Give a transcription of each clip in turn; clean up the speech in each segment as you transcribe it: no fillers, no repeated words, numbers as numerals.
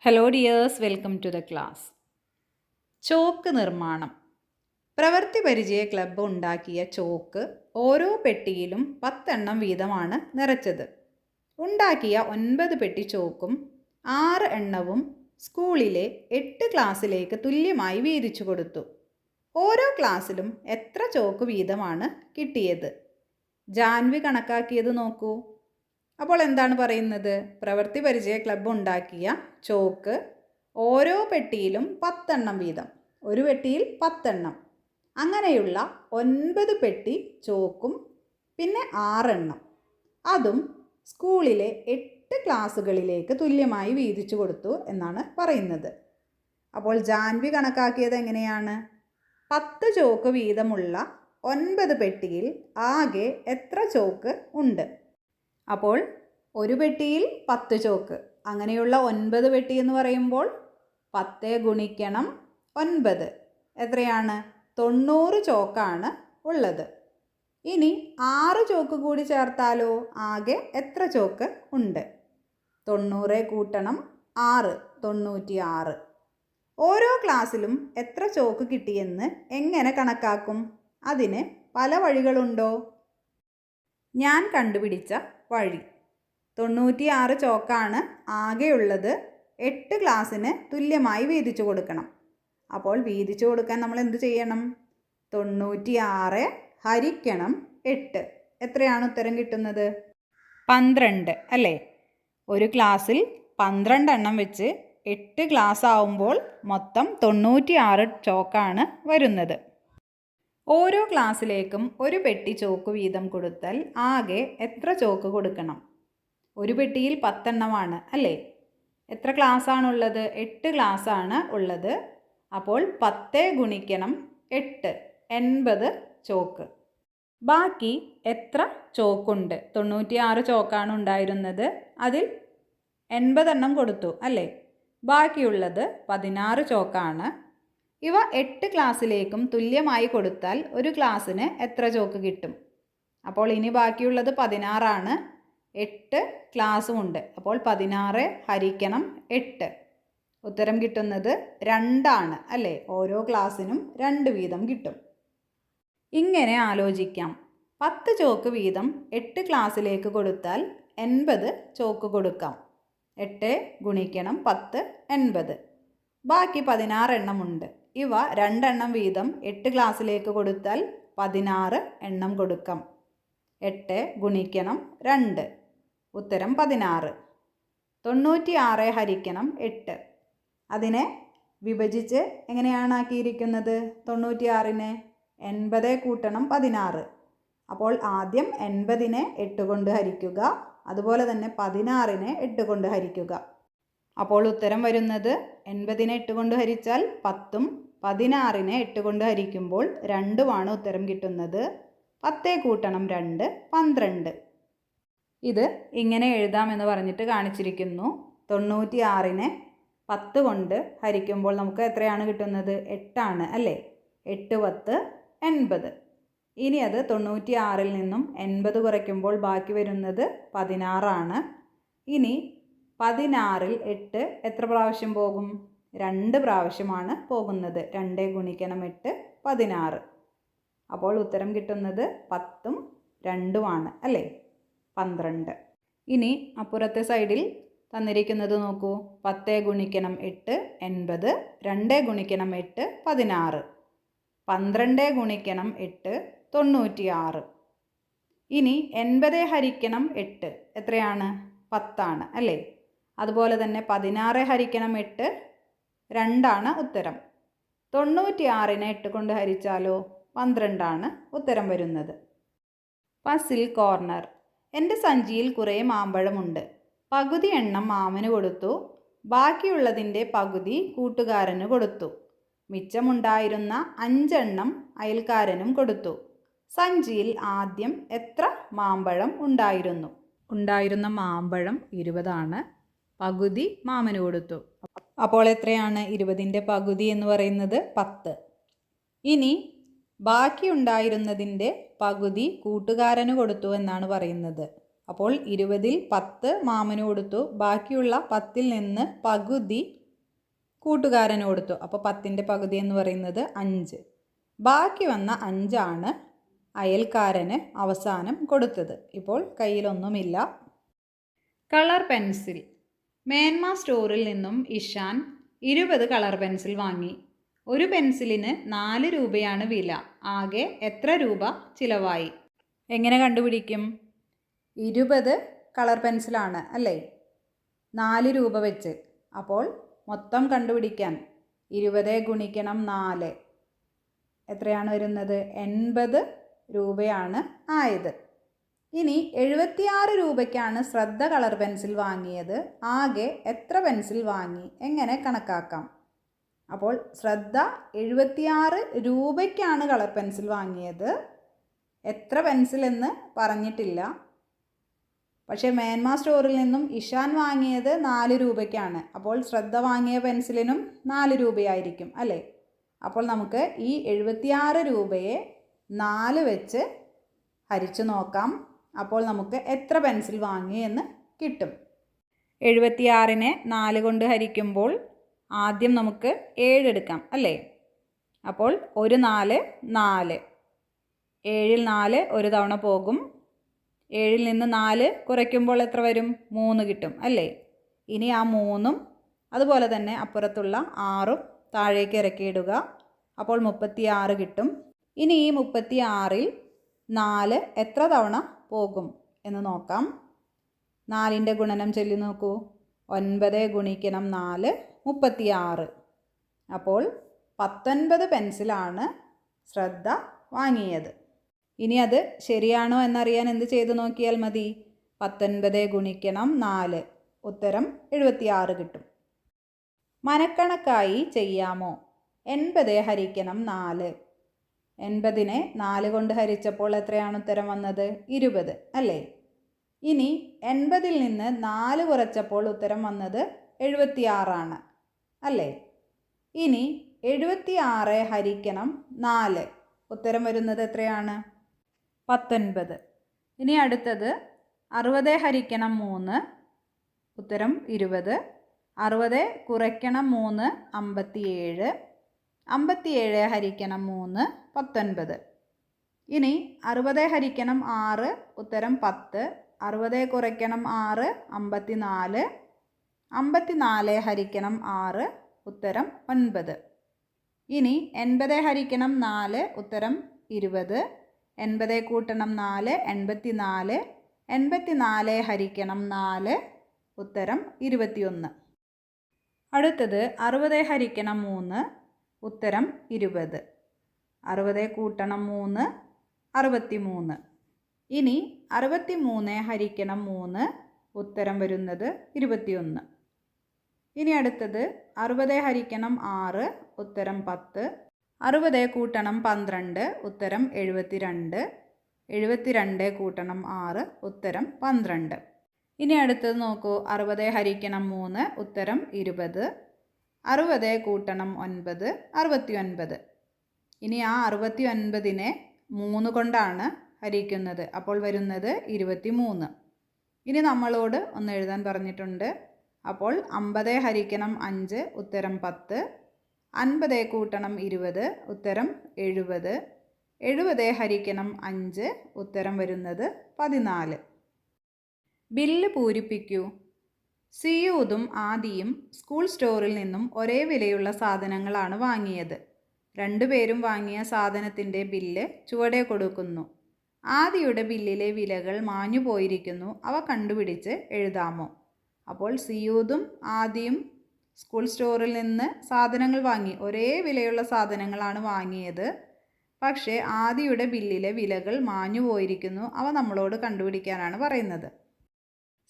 Hello dears, welcome to the class. Chalk നിർമ്മാണം. പ്രവൃത്തി പരിചയ ക്ലബ്ബ് ഉണ്ടാക്കിയ ചോക്ക് ഓരോ പെട്ടിയിലും 10 എണ്ണം വീതമാണ് നിറച്ചത്. ഉണ്ടാക്കിയ 9 പെട്ടി ചോക്കും 6 എണ്ണവും സ്കൂളിലെ 8 ക്ലാസ്സിലേക്ക് തുല്യമായി വീതിച്ചു കൊടുത്തു. ഓരോ ക്ലാസ്സിലും എത്ര ചോക്ക് വീതമാണ് കിട്ടിയത്? ജാൻവി കണക്കാക്കിയത് നോക്കൂ. അപ്പോൾ എന്താണ് പറയുന്നത്? പ്രവൃത്തി പരിചയ ക്ലബ്ബ് ഉണ്ടാക്കിയ ചോക്ക് ഓരോ പെട്ടിയിലും 10 എണ്ണം വീതം, ഒരു പെട്ടിയിൽ 10 എണ്ണം, അങ്ങനെയുള്ള 9 പെട്ടി ചോക്കും പിന്നെ 6 എണ്ണം, അതും സ്കൂളിലെ 8 ക്ലാസ്സുകളിലേക്ക് തുല്യമായി വീതിച്ചു കൊടുത്തു എന്നാണ് പറയുന്നത്. അപ്പോൾ ജാൻവി കണക്കാക്കിയത് എങ്ങനെയാണ്? 10 ചോക്ക് വീതമുള്ള 9 പെട്ടിയിൽ ആകെ എത്ര ചോക്ക് ഉണ്ട്? അപ്പോൾ ഒരു പെട്ടിയിൽ 10 ചോക്ക്, അങ്ങനെയുള്ള 9 പെട്ടി എന്ന് പറയുമ്പോൾ 10 ഗുണിക്കണം 9 എത്രയാണ്? 90 ചോക്കാണ് ഉള്ളത്. ഇനി 6 ചോക്ക് കൂടി ചേർത്താലോ ആകെ എത്ര ചോക്ക് ഉണ്ട്? 90 കൂട്ടണം 6, 96. ഓരോ ക്ലാസ്സിലും എത്ര ചോക്ക് കിട്ടിയെന്ന് എങ്ങനെ കണക്കാക്കും? അതിന് പല വഴികളുണ്ടോ? ഞാൻ കണ്ടുപിടിച്ച വഴി: 96 ചോക്കാണ് ആകെയുള്ളത്. 8 ക്ലാസ്സിന് തുല്യമായി വീതിച്ചു കൊടുക്കണം. അപ്പോൾ വീതിച്ചു കൊടുക്കാൻ നമ്മൾ എന്ത് ചെയ്യണം? 96 ഹരിക്കണം 8. എത്രയാണ് ഉത്തരം കിട്ടുന്നത്? 12 അല്ലേ? ഒരു ക്ലാസ്സിൽ 12 എണ്ണം വെച്ച് 8 ക്ലാസ് ആവുമ്പോൾ മൊത്തം 96 ചോക്കാണ് വരുന്നത്. ഓരോ ക്ലാസ്സിലേക്കും ഒരു പെട്ടി ചോക്ക് വീതം കൊടുത്താൽ ആകെ എത്ര ചോക്ക് കൊടുക്കണം? ഒരു പെട്ടിയിൽ 10 എണ്ണമാണ് അല്ലേ? എത്ര ക്ലാസ്സാണുള്ളത്? 8 ക്ലാസ്സാണ് ഉള്ളത്. അപ്പോൾ 10 ഗുണിക്കണം 8, 80 ചോക്ക്. ബാക്കി എത്ര ചോക്കുണ്ട്? 96 ചോക്കാണ് ഉണ്ടായിരുന്നത്. അതിൽ 80 എണ്ണം കൊടുത്തു അല്ലേ? ബാക്കിയുള്ളത് 16 ചോക്കാണ്. ഇവ 8 ക്ലാസ്സിലേക്കും തുല്യമായി കൊടുത്താൽ ഒരു ക്ലാസ്സിന് എത്ര ചോക്ക് കിട്ടും? അപ്പോൾ ഇനി ബാക്കിയുള്ളത് 16 ആണ്. 8 ക്ലാസ്സും ഉണ്ട്. അപ്പോൾ 16 ഹരിക്കണം 8. ഉത്തരം കിട്ടുന്നത് 2 ആണ് അല്ലേ? ഓരോ ക്ലാസ്സിനും 2 വീതം കിട്ടും. ഇങ്ങനെ ആലോചിക്കാം. 10 ചോക്ക് വീതം 8 ക്ലാസ്സിലേക്ക് കൊടുത്താൽ 80 ചോക്ക് കൊടുക്കാം. 8 ഗുണിക്കണം 10, 80. ബാക്കി 16 എണ്ണമുണ്ട്. ഇവ 2 എണ്ണം വീതം 8 ക്ലാസ്സിലേക്ക് കൊടുത്താൽ 16 എണ്ണം കൊടുക്കാം. 8 ഗുണിക്കണം 2, ഉത്തരം 16. 96 ഹരിക്കണം 8. അതിനെ വിഭജിച്ച് എങ്ങനെയാണ് ആക്കിയിരിക്കുന്നത്? 96നെ 80 കൂട്ടണം 16. അപ്പോൾ ആദ്യം 80നെ 8 കൊണ്ട് ഹരിക്കുക, അതുപോലെ തന്നെ 16നെ 8 കൊണ്ട് ഹരിക്കുക. അപ്പോൾ ഉത്തരം വരുന്നത് 80നെ 8 കൊണ്ട് ഹരിച്ചാൽ 10ഉം 16നെ 8 കൊണ്ട് ഹരിക്കുമ്പോൾ 2ഉമാണ് ഉത്തരം കിട്ടുന്നത്. 10 കൂട്ടണം 2, 12. ഇത് ഇങ്ങനെ എഴുതാമെന്ന് പറഞ്ഞിട്ട് കാണിച്ചിരിക്കുന്നു. 96നെ 10 കൊണ്ട് ഹരിക്കുമ്പോൾ നമുക്ക് എത്രയാണ് കിട്ടുന്നത്? 8 ആണ് അല്ലേ? 8, 10, 80. ഇനി അത് 96ൽ നിന്നും 80 കുറയ്ക്കുമ്പോൾ ബാക്കി വരുന്നത് 16 ആണ്. ഇനി 16ൽ 8 എത്ര പ്രാവശ്യം പോകും? 2 പ്രാവശ്യമാണ് പോകുന്നത്. 2 ഗുണിക്കണം 8, 16. അപ്പോൾ ഉത്തരം കിട്ടുന്നത് 10ഉം 2ഉമാണ് അല്ലേ? 12. ഇനി അപ്പുറത്തെ സൈഡിൽ തന്നിരിക്കുന്നത് നോക്കൂ. 10 ഗുണിക്കണം 8, 80. 2 ഗുണിക്കണം 8, 16. 12 ഗുണിക്കണം 8, 96. ഇനി 80 ഹരിക്കണം 8 എത്രയാണ്? 10 ആണ് അല്ലേ? അതുപോലെ തന്നെ 16 ഹരിക്കണം 8, 2 ആണ് ഉത്തരം. 96നെ 8 കൊണ്ട് ഹരിച്ചാലോ 12 ആണ് ഉത്തരം വരുന്നത്. Puzzle corner. എൻ്റെ സഞ്ചിയിൽ കുറേ മാമ്പഴമുണ്ട്. പകുതി എണ്ണം മാമന് കൊടുത്തു, ബാക്കിയുള്ളതിൻ്റെ പകുതി കൂട്ടുകാരന് കൊടുത്തു. മിച്ചമുണ്ടായിരുന്ന 5 എണ്ണം അയൽക്കാരനും കൊടുത്തു. സഞ്ചിയിൽ ആദ്യം എത്ര മാമ്പഴം ഉണ്ടായിരുന്നു? ഉണ്ടായിരുന്ന മാമ്പഴം 20 ആണ്. പകുതി മാമന് കൊടുത്തു. അപ്പോൾ എത്രയാണ്? 20ൻ്റെ പകുതി എന്ന് പറയുന്നത് 10. ഇനി ബാക്കി ഉണ്ടായിരുന്നതിൻ്റെ പകുതി കൂട്ടുകാരന് കൊടുത്തു എന്നാണ് പറയുന്നത്. അപ്പോൾ 20-ൽ 10 മാമന് കൊടുത്തു, ബാക്കിയുള്ള 10-ൽ നിന്ന് പകുതി കൂട്ടുകാരന് കൊടുത്തു. അപ്പോൾ 10-ൻ്റെ പകുതി എന്ന് പറയുന്നത് 5. ബാക്കി വന്ന 5 അയൽക്കാരന് അവസാനം കൊടുത്തത്. ഇപ്പോൾ കയ്യിലൊന്നുമില്ല. Colour pencil. മേന്മ സ്റ്റോറിൽ നിന്നും ഇഷാൻ 20 കളർ പെൻസിൽ വാങ്ങി. ഒരു പെൻസിലിന് 4 രൂപയാണ് വില. ആകെ എത്ര രൂപ ചിലവായി? എങ്ങനെ കണ്ടുപിടിക്കും? 20 കളർ പെൻസിലാണ് അല്ലേ, 4 രൂപ വെച്ച്. അപ്പോൾ മൊത്തം കണ്ടുപിടിക്കാൻ 20 ഗുണിക്കണം 4 എത്രയാണ് വരുന്നത്? 80 രൂപയാണ് ആയത്. ഇനി 76 രൂപയ്ക്കാണ് ശ്രദ്ധ കളർ പെൻസിൽ വാങ്ങിയത്. ആകെ എത്ര പെൻസിൽ വാങ്ങി? എങ്ങനെ കണക്കാക്കാം? അപ്പോൾ ശ്രദ്ധ 76 രൂപയ്ക്കാണ് കളർ പെൻസിൽ വാങ്ങിയത്. എത്ര പെൻസിൽ എന്ന് പറഞ്ഞിട്ടില്ല. പക്ഷേ മേന്മ സ്റ്റോറിൽ നിന്നും ഇഷാൻ വാങ്ങിയത് 4 രൂപയ്ക്കാണ്. അപ്പോൾ ശ്രദ്ധ വാങ്ങിയ പെൻസിലിനും 4 രൂപയായിരിക്കും അല്ലേ? അപ്പോൾ നമുക്ക് ഈ 76 രൂപയെ 4 വെച്ച് ഹരിച്ചു നോക്കാം. അപ്പോൾ നമുക്ക് എത്ര പെൻസിൽ വാങ്ങി എന്ന് കിട്ടും. 76-നെ 4 കൊണ്ട് ഹരിക്കുമ്പോൾ ആദ്യം നമുക്ക് 7 എടുക്കാം അല്ലേ? അപ്പോൾ 1 4 4. 7-ൽ 4 ഒരു തവണ പോകും. 7-ൽ നിന്ന് 4 കുറയ്ക്കുമ്പോൾ എത്ര വരും? 3 കിട്ടും അല്ലേ? ഇനി ആ 3-ഉം അതുപോലെ തന്നെ അപ്പുറത്തുള്ള 6-ഉം താഴേക്ക് ഇറക്കിയിടുക. അപ്പോൾ 36 കിട്ടും. ഇനി ഈ 36-ൽ 4 എത്ര തവണ പോകും എന്ന് നോക്കാം. 4-ൻ്റെ ഗുണനം ചൊല്ലി നോക്കൂ. 9 ഗുണിക്കണം 4 36. അപ്പോൾ 19 പെൻസിലാണ് ശ്രദ്ധ വാങ്ങിയത്. ഇനി അത് ശരിയാണോ എന്നറിയാൻ എന്ത് ചെയ്തു നോക്കിയാൽ മതി? 19 ഗുണിക്കണം 4, ഉത്തരം 76 കിട്ടും. മനക്കണക്കായി ചെയ്യാമോ? 80 ഹരിക്കണം 4. 80-നെ 4 കൊണ്ട് ഹരിച്ചപ്പോൾ എത്രയാണ് ഉത്തരം വന്നത്? 20 അല്ലേ? ഇനി 80-ൽ നിന്ന് 4 കുറച്ചപ്പോൾ ഉത്തരം വന്നത് 76 അല്ലേ? ഇനി 76 ഹരിക്കണം 4, ഉത്തരം വരുന്നത് എത്രയാണ്? 19. ഇനി അടുത്തത് 60 ഹരിക്കണം 3, ഉത്തരം 20. 60 കുറയ്ക്കണം 3 57. 57 ഹരിക്കണം 3 19. ഇനി 60 ഹരിക്കണം 6, ഉത്തരം 10. 60 കുറയ്ക്കണം 6 54. 54 ഹരിക്കണം 6, ഉത്തരം 9. ഇനി 80 ഹരിക്കണം 4, ഉത്തരം 20. 80 കൂട്ടണം 4 84. 84 ഹരിക്കണം 4, ഉത്തരം 21. അടുത്തത് 60 ഹരിക്കണം 3, ഉത്തരം 20. 60 കൂട്ടണം 3 63. ഇനി 63 ഹരിക്കണം 3, ഉത്തരം വരുന്നത് 21. ഇനി അടുത്തത് 60 ഹരിക്കണം 6, ഉത്തരം 10. 60 കൂട്ടണം 12, ഉത്തരം 72. 72 കൂട്ടണം 6, ഉത്തരം 12. ഇനി അടുത്തത് നോക്കൂ. 60 ഹരിക്കണം 3, ഉത്തരം 20. 60 കൂട്ടണം 9 69. ഇനി ആ 69-നെ 3 കൊണ്ടാണ് ഹരിക്കുന്നത്. അപ്പോൾ വരുന്നത് 23. ഇനി നമ്മളോട് ഒന്ന് എഴുതാൻ പറഞ്ഞിട്ടുണ്ട്. അപ്പോൾ 50 ഹരിക്കണം 5, ഉത്തരം 10. 50 കൂട്ടണം 20, ഉത്തരം 70. 70 ഹരിക്കണം 5, ഉത്തരം വരുന്നത് 14. ബില്ല് പൂരിപ്പിക്കൂ. സിയൂദും ആദിയും സ്കൂൾ സ്റ്റോറിൽ നിന്നും ഒരേ വിലയുള്ള സാധനങ്ങളാണ് വാങ്ങിയത്. രണ്ടുപേരും വാങ്ങിയ സാധനത്തിൻ്റെ ബില്ല് ചുവടെ കൊടുക്കുന്നു. ആദിയുടെ ബില്ലിലെ വിലകൾ മാഞ്ഞു പോയിരിക്കുന്നു. അവ കണ്ടുപിടിച്ച് എഴുതാമോ? അപ്പോൾ സിയൂദും ആദിയും സ്കൂൾ സ്റ്റോറിൽ നിന്ന് സാധനങ്ങൾ വാങ്ങി. ഒരേ വിലയുള്ള സാധനങ്ങളാണ് വാങ്ങിയത്. പക്ഷേ ആദിയുടെ ബില്ലിലെ വിലകൾ മാഞ്ഞു പോയിരിക്കുന്നു. അവ നമ്മളോട് കണ്ടുപിടിക്കാനാണ് പറയുന്നത്.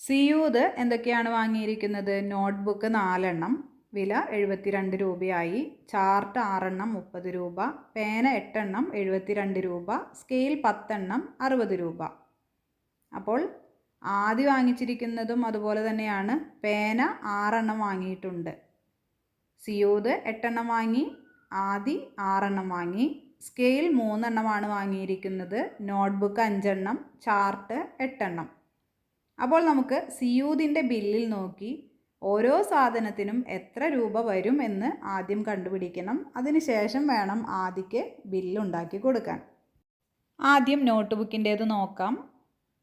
സിയൂദ് എന്തൊക്കെയാണ് വാങ്ങിയിരിക്കുന്നത്? നോട്ട്ബുക്ക് 4 എണ്ണം, വില 72 രൂപയായി. ചാർട്ട് 6 എണ്ണം 30 രൂപ. പേന 8 എണ്ണം 72 രൂപ. സ്കെയിൽ 10 എണ്ണം 60 രൂപ. അപ്പോൾ ആദി വാങ്ങിച്ചിരിക്കുന്നതും അതുപോലെ തന്നെയാണ്. പേന 6 എണ്ണം വാങ്ങിയിട്ടുണ്ട്. സിയൂദ് 8 എണ്ണം വാങ്ങി. ആദി 6 എണ്ണം വാങ്ങി. സ്കെയിൽ 3 എണ്ണമാണ് വാങ്ങിയിരിക്കുന്നത്. നോട്ട്ബുക്ക് 5 എണ്ണം. ചാർട്ട് 8 എണ്ണം. അപ്പോൾ നമുക്ക് സിയൂദിൻ്റെ ബില്ലിൽ നോക്കി ഓരോ സാധനത്തിനും എത്ര രൂപ വരും എന്ന് ആദ്യം കണ്ടുപിടിക്കണം. അതിനുശേഷം വേണം ആദിക്ക് ബില്ലുണ്ടാക്കി കൊടുക്കാൻ. ആദ്യം നോട്ട് ബുക്കിൻ്റേത് നോക്കാം.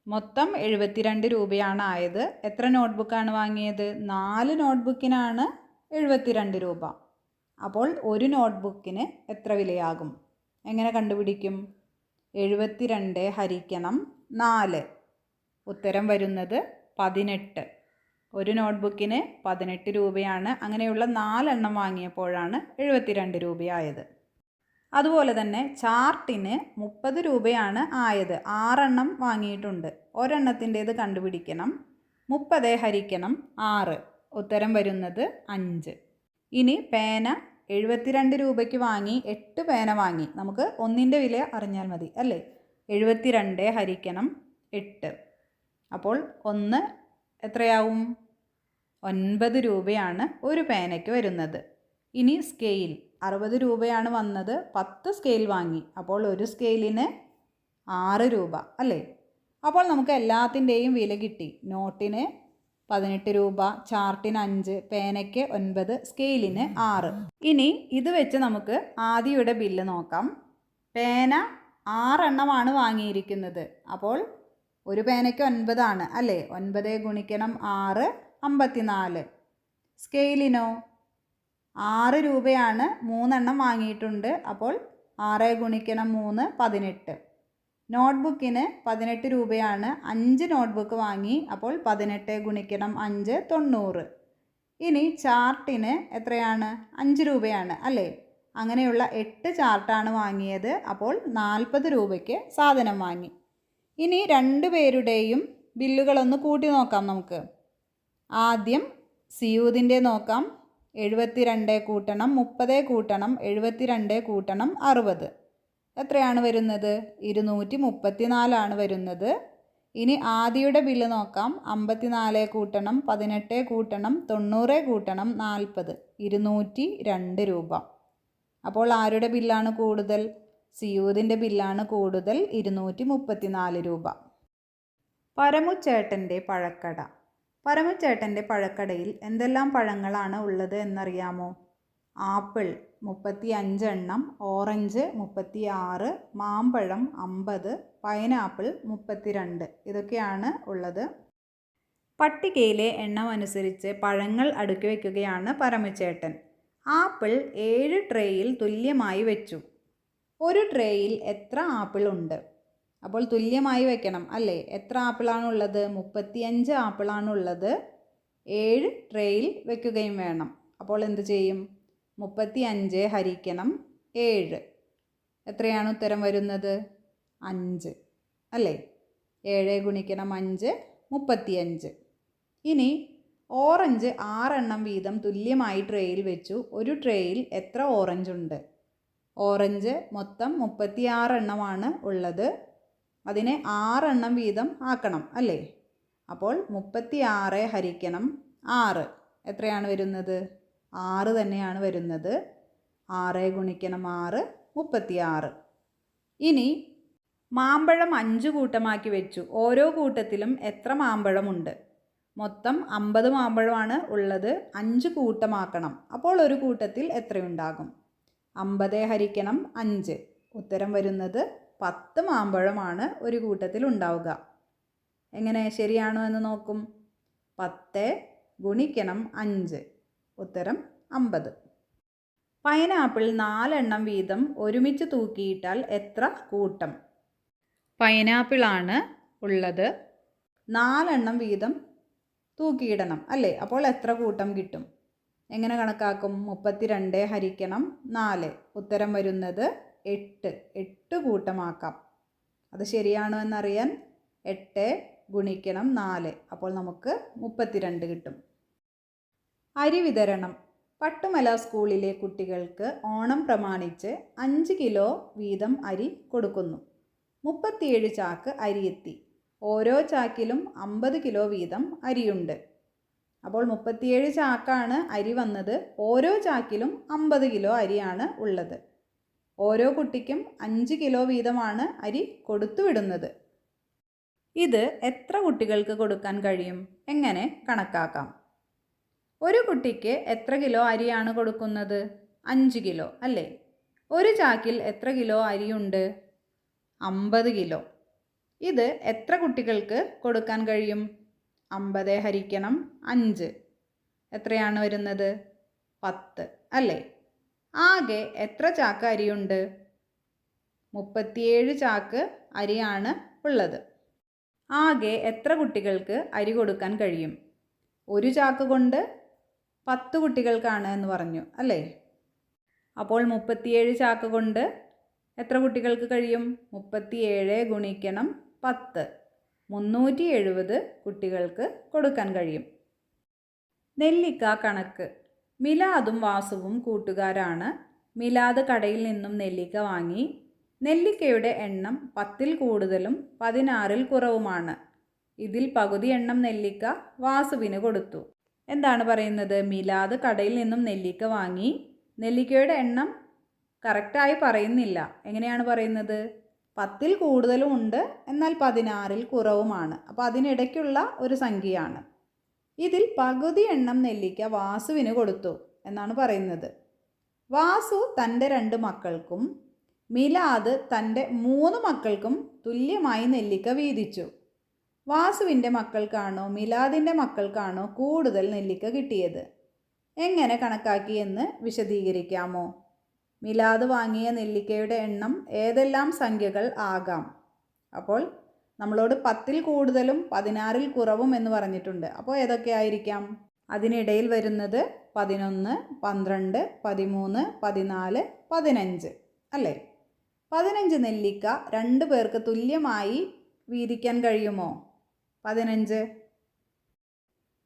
മൊത്തം 72 രൂപയാണ് ആയത്. എത്ര നോട്ട്ബുക്കാണ് വാങ്ങിയത്? 4 നോട്ട്ബുക്കിനാണ് 72 രൂപ. അപ്പോൾ ഒരു നോട്ട്ബുക്കിന് എത്ര വിലയാകും? എങ്ങനെ കണ്ടുപിടിക്കും? 72 ഹരിക്കണം 4. ഉത്തരം വരുന്നത് 18. ഒരു നോട്ട്ബുക്കിന് 18 രൂപയാണ്. അങ്ങനെയുള്ള 4 എണ്ണം വാങ്ങിയപ്പോഴാണ് 72 രൂപയായത്. അതുപോലെ തന്നെ ചാർട്ടിന് 30 രൂപയാണ് ആയത്. 6 എണ്ണം വാങ്ങിയിട്ടുണ്ട്. ഒരെണ്ണത്തിൻ്റേത് കണ്ടുപിടിക്കണം. 30 ഹരിക്കണം 6. ഉത്തരം വരുന്നത് 5. ഇനി പേന 72 രൂപയ്ക്ക് വാങ്ങി 8 പേന വാങ്ങി. നമുക്ക് ഒന്നിൻ്റെ വില അറിഞ്ഞാൽ മതി അല്ലേ? 72 ഹരിക്കണം 8. അപ്പോൾ 1 എത്രയാവും? 9 രൂപയാണ് ഒരു പേനയ്ക്ക് വരുന്നത്. ഇനി സ്കെയിൽ 60 രൂപയാണ് വന്നത്. 10 സ്കെയിൽ വാങ്ങി. അപ്പോൾ ഒരു സ്കെയിലിന് 6 രൂപ അല്ലേ? അപ്പോൾ നമുക്ക് എല്ലാത്തിൻ്റെയും വില കിട്ടി. നോട്ടിന് 18 രൂപ, ചാർട്ടിന് 5, പേനയ്ക്ക് 9, സ്കെയിലിന് 6. ഇനി ഇത് വെച്ച് നമുക്ക് ആദിയുടെ ബില്ല് നോക്കാം. പേന 6 എണ്ണമാണ് വാങ്ങിയിരിക്കുന്നത്. അപ്പോൾ ഒരു പേനയ്ക്ക് 9 ആണ് അല്ലേ? 9 ഗുണിക്കണം 6 54. സ്കെയിലിനോ 6 രൂപയാണ് 3 എണ്ണം വാങ്ങിയിട്ടുണ്ട്. അപ്പോൾ 6 ഗുണിക്കണം 3 18. നോട്ട്ബുക്കിന് 18 രൂപയാണ്. 5 നോട്ട്ബുക്ക് വാങ്ങി. അപ്പോൾ 18 ഗുണിക്കണം 5 90. ഇനി ചാർട്ടിന് എത്രയാണ്? 5 രൂപയാണ് അല്ലേ? അങ്ങനെയുള്ള 8 ചാർട്ടാണ് വാങ്ങിയത്. അപ്പോൾ 40 രൂപയ്ക്ക് സാധനം വാങ്ങി. ഇനി 2 പേരുടെയും ബില്ലുകളൊന്ന് കൂട്ടി നോക്കാം നമുക്ക്. ആദ്യം സിയൂദിൻ്റെ നോക്കാം. 72 കൂട്ടണം 30 കൂട്ടണം 72 കൂട്ടണം 60 എത്രയാണ് വരുന്നത്? 234 വരുന്നത്. ഇനി ആദിയുടെ ബില്ല് നോക്കാം. 54 കൂട്ടണം 18 കൂട്ടണം 90 കൂട്ടണം 40 202 രൂപ. അപ്പോൾ ആരുടെ ബില്ലാണ് കൂടുതൽ? സിയൂദിൻ്റെ ബില്ലാണ് കൂടുതൽ, 234 രൂപ. പരമുച്ചേട്ടൻ്റെ പഴക്കട. പരമുച്ചേട്ടൻ്റെ പഴക്കടയിൽ എന്തെല്ലാം പഴങ്ങളാണ് ഉള്ളത് എന്നറിയാമോ? ആപ്പിൾ 35 എണ്ണം, ഓറഞ്ച് 36, മാമ്പഴം 50, പൈനാപ്പിൾ 32 ഇതൊക്കെയാണ് ഉള്ളത്. പട്ടികയിലെ എണ്ണം അനുസരിച്ച് പഴങ്ങൾ അടുക്കി വയ്ക്കുകയാണ് പരമുച്ചേട്ടൻ. ആപ്പിൾ 7 ട്രേയിൽ തുല്യമായി വെച്ചു. ഒരു ട്രേയിൽ എത്ര ആപ്പിൾ ഉണ്ട്? അപ്പോൾ തുല്യമായി വെക്കണം അല്ലേ? എത്ര ആപ്പിളാണുള്ളത്? 35 ആപ്പിളാണുള്ളത്. 7 ട്രേയിൽ വെക്കുകയും വേണം. അപ്പോൾ എന്ത് ചെയ്യും? 35 ഹരിക്കണം 7. എത്രയാണ് ഉത്തരം വരുന്നത്? 5 അല്ലേ? 7 ഗുണിക്കണം 5 35. ഇനി ഓറഞ്ച് 6 എണ്ണം വീതം തുല്യമായി ട്രേയിൽ വെച്ചു. ഒരു ട്രേയിൽ എത്ര ഓറഞ്ച് ഉണ്ട്? ഓറഞ്ച് മൊത്തം 36 എണ്ണമാണ് ഉള്ളത്. അതിനെ 6 എണ്ണം വീതം ആക്കണം അല്ലേ? അപ്പോൾ 36 ഹരിക്കണം 6 എത്രയാണ് വരുന്നത്? 6 തന്നെയാണ് വരുന്നത്. 6 ഗുണിക്കണം 6 36. ഇനി മാമ്പഴം 5 കൂട്ടമാക്കി വെച്ചു. ഓരോ കൂട്ടത്തിലും എത്ര മാമ്പഴമുണ്ട്? മൊത്തം 50 മാമ്പഴമാണ് ഉള്ളത്. 5 കൂട്ടമാക്കണം. അപ്പോൾ ഒരു കൂട്ടത്തിൽ എത്രയുണ്ടാകും? 50 ഹരിക്കണം 5. ഉത്തരം വരുന്നത് 10 മാമ്പഴമാണ് ഒരു കൂട്ടത്തിൽ ഉണ്ടാവുക. എങ്ങനെ ശരിയാണോ എന്ന് നോക്കും. 10 ഗുണിക്കണം 5. ഉത്തരം 50. പൈനാപ്പിൾ 4 എണ്ണം വീതം ഒരുമിച്ച് തൂക്കിയിട്ടാൽ എത്ര കൂട്ടം? പൈനാപ്പിളാണ് ഉള്ളത്. 4 എണ്ണം വീതം തൂക്കിയിടണം അല്ലേ? അപ്പോൾ എത്ര കൂട്ടം കിട്ടും? എങ്ങനെ കണക്കാക്കും? 32 ഹരിക്കണം 4. ഉത്തരം വരുന്നത് 8. 8 കൂട്ടമാക്കാം. അത് ശരിയാണോ എന്നറിയാൻ 8 ഗുണിക്കണം 4. അപ്പോൾ നമുക്ക് 32 കിട്ടും. അരി വിതരണം. പട്ടുമല സ്കൂളിലെ കുട്ടികൾക്ക് ഓണം പ്രമാണിച്ച് 5 കിലോ വീതം അരി കൊടുക്കുന്നു. 37 ചാക്ക് അരിയെത്തി. ഓരോ ചാക്കിലും 50 കിലോ വീതം അരിയുണ്ട്. അപ്പോൾ 37 ചാക്കാണ് അരി വന്നത്. ഓരോ ചാക്കിലും 50 കിലോ അരിയാണ് ഉള്ളത്. ഓരോ കുട്ടിക്കും 5 കിലോ വീതമാണ് അരി കൊടുത്തുവിടുന്നത്. ഇത് എത്ര കുട്ടികൾക്ക് കൊടുക്കാൻ കഴിയും? എങ്ങനെ കണക്കാക്കാം? ഒരു കുട്ടിക്ക് എത്ര കിലോ അരിയാണ് കൊടുക്കുന്നത്? 5 കിലോ അല്ലേ? ഒരു ചാക്കിൽ എത്ര കിലോ അരിയുണ്ട്? 50 കിലോ. ഇത് എത്ര കുട്ടികൾക്ക് കൊടുക്കാൻ കഴിയും? 50 ഹരിക്കണം 5 എത്രയാണ് വരുന്നത്? 10 അല്ലേ? ആകെ എത്ര ചാക്ക് അരിയുണ്ട്? 37 ചാക്ക് അരിയാണ് ഉള്ളത്. ആകെ എത്ര കുട്ടികൾക്ക് അരി കൊടുക്കാൻ കഴിയും? ഒരു ചാക്ക് കൊണ്ട് 10 കുട്ടികൾക്കാണ് എന്ന് പറഞ്ഞു അല്ലേ? അപ്പോൾ 37 ചാക്ക് കൊണ്ട് എത്ര കുട്ടികൾക്ക് കഴിയും? 37 ഗുണിക്കണം 10 370 കുട്ടികൾക്ക് കൊടുക്കാൻ കഴിയും. നെല്ലിക്ക കണക്ക്. മിലാദും വാസുവും കൂട്ടുകാരാണ്. മിലാദ് കടയിൽ നിന്നും നെല്ലിക്ക വാങ്ങി. നെല്ലിക്കയുടെ എണ്ണം 10-ൽ കൂടുതലും 16-ൽ കുറവുമാണ്. ഇതിൽ പകുതി എണ്ണം നെല്ലിക്ക വാസുവിന് കൊടുത്തു. എന്താണ് പറയുന്നത്? മിലാദ് കടയിൽ നിന്നും നെല്ലിക്ക വാങ്ങി. നെല്ലിക്കയുടെ എണ്ണം കറക്റ്റായി പറയുന്നില്ല. എങ്ങനെയാണ് പറയുന്നത്? 10-ൽ കൂടുതലും ഉണ്ട്, എന്നാൽ 16-ൽ കുറവുമാണ്. അപ്പോൾ അതിനിടയ്ക്കുള്ള ഒരു സംഖ്യയാണ്. ഇതിൽ പകുതി എണ്ണം നെല്ലിക്ക വാസുവിന് കൊടുത്തു എന്നാണ് പറയുന്നത്. വാസു തൻ്റെ 2 മക്കൾക്കും മിലാദ് തൻ്റെ 3 മക്കൾക്കും തുല്യമായി നെല്ലിക്ക വീതിച്ചു. വാസുവിൻ്റെ മക്കൾക്കാണോ മിലാദിൻ്റെ മക്കൾക്കാണോ കൂടുതൽ നെല്ലിക്ക കിട്ടിയത്? എങ്ങനെ കണക്കാക്കിയെന്ന് വിശദീകരിക്കാമോ? മിലാദ് വാങ്ങിയ നെല്ലിക്കയുടെ എണ്ണം ഏതെല്ലാം സംഖ്യകൾ ആകാം? അപ്പോൾ നമ്മളോട് 10-ൽ കൂടുതലും 16-ൽ കുറവും എന്ന് പറഞ്ഞിട്ടുണ്ട്. അപ്പോൾ ഏതൊക്കെ ആയിരിക്കാം? അതിനിടയിൽ വരുന്നത് 11, 12, 13, 14, 15 അല്ലേ? 15 നെല്ലിക്ക 2 പേർക്ക് തുല്യമായി വീതിക്കാൻ കഴിയുമോ?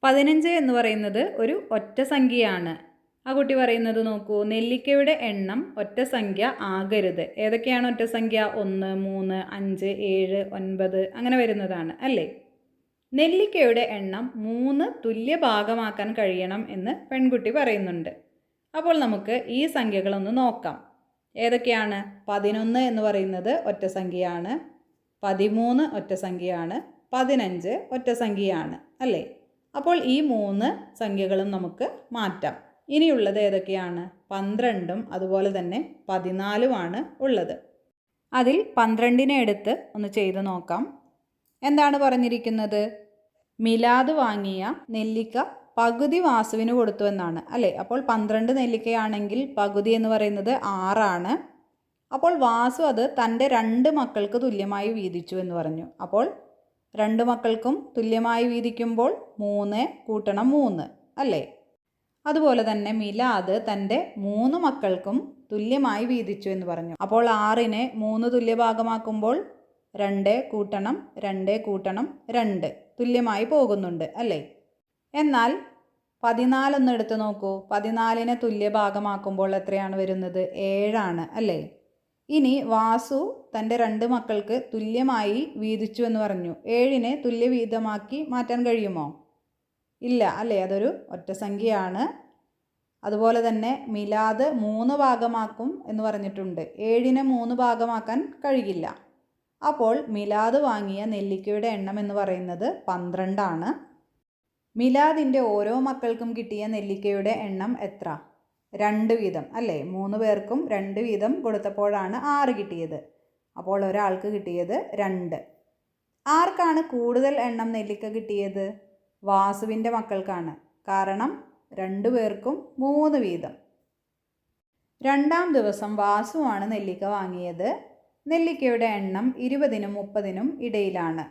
15 എന്ന് പറയുന്നത് ഒരു ഒറ്റ സംഖ്യയാണ്. ആ കുട്ടി പറയുന്നത് നോക്കൂ, നെല്ലിക്കയുടെ എണ്ണം ഒറ്റ സംഖ്യ ആകരുത്. ഏതൊക്കെയാണ് ഒറ്റ സംഖ്യ? 1, 3, 5, 7, 9 അങ്ങനെ വരുന്നതാണ് അല്ലേ? നെല്ലിക്കയുടെ എണ്ണം 3 തുല്യ ഭാഗമാക്കാൻ കഴിയണം എന്ന് പെൺകുട്ടി പറയുന്നുണ്ട്. അപ്പോൾ നമുക്ക് ഈ സംഖ്യകളൊന്ന് നോക്കാം. ഏതൊക്കെയാണ്? 11 എന്ന് പറയുന്നത് ഒറ്റ സംഖ്യയാണ്, 13 ഒറ്റ സംഖ്യയാണ്, 15 ഒറ്റ സംഖ്യയാണ് അല്ലേ? അപ്പോൾ ഈ 3 സംഖ്യകളും നമുക്ക് മാറ്റാം. ഇനിയുള്ളത് ഏതൊക്കെയാണ്? 12ഉം അതുപോലെ തന്നെ 14ഉമാണ് ഉള്ളത്. അതിൽ 12നെ എടുത്ത് ഒന്ന് ചെയ്ത് നോക്കാം. എന്താണ് പറഞ്ഞിരിക്കുന്നത്? മിലാദ് വാങ്ങിയ നെല്ലിക്ക പകുതി വാസുവിന് കൊടുത്തു എന്നാണ് അല്ലേ? അപ്പോൾ 12 നെല്ലിക്കയാണെങ്കിൽ പകുതി എന്ന് പറയുന്നത് 6 ആണ്. അപ്പോൾ വാസു അത് തൻ്റെ 2 മക്കൾക്ക് തുല്യമായി വീതിച്ചു എന്ന് പറഞ്ഞു. അപ്പോൾ 2 മക്കൾക്കും തുല്യമായി വീതിക്കുമ്പോൾ 3 കൂട്ടണം 3 അല്ലേ? അതുപോലെ തന്നെ മിലാദ് തൻ്റെ 3 മക്കൾക്കും തുല്യമായി വീതിച്ചു എന്ന് പറഞ്ഞു. അപ്പോൾ 6നെ 3 തുല്യ ഭാഗമാക്കുമ്പോൾ 2 കൂട്ടണം 2 കൂട്ടണം 2 തുല്യമായി പോകുന്നുണ്ട് അല്ലേ? എന്നാൽ 14 ഒന്ന് എടുത്ത് നോക്കൂ. 14നെ തുല്യ ഭാഗമാക്കുമ്പോൾ എത്രയാണ് വരുന്നത്? 7 ആണ് അല്ലേ? ഇനി വാസു തൻ്റെ 2 മക്കൾക്ക് തുല്യമായി വീതിച്ചു എന്ന് പറഞ്ഞു. 7നെ തുല്യ വീതമാക്കി മാറ്റാൻ കഴിയുമോ? ഇല്ല അല്ലേ? അതൊരു ഒറ്റ സംഖ്യയാണ്. അതുപോലെ തന്നെ മിലാദ് 3 ഭാഗമാക്കും എന്ന് പറഞ്ഞിട്ടുണ്ട്. 7നെ 3 ഭാഗമാക്കാൻ കഴിയില്ല. അപ്പോൾ മിലാദ് വാങ്ങിയ നെല്ലിക്കയുടെ എണ്ണം എന്ന് പറയുന്നത് 12 ആണ്. മിലാദിൻ്റെ ഓരോ മക്കൾക്കും കിട്ടിയ നെല്ലിക്കയുടെ എണ്ണം എത്ര? 2 വീതം അല്ലേ? 3 പേർക്കും 2 വീതം കൊടുത്തപ്പോഴാണ് 6 കിട്ടിയത്. അപ്പോൾ ഒരാൾക്ക് കിട്ടിയത് 2. ആർക്കാണ് കൂടുതൽ എണ്ണം നെല്ലിക്ക കിട്ടിയത്? വാസുവിൻ്റെ മക്കൾക്കാണ്. കാരണം 2 പേർക്കും 3 വീതം. 2ാം ദിവസം വാസുവാണ് നെല്ലിക്ക വാങ്ങിയത്. നെല്ലിക്കയുടെ എണ്ണം 20നും 30നും ഇടയിലാണ്.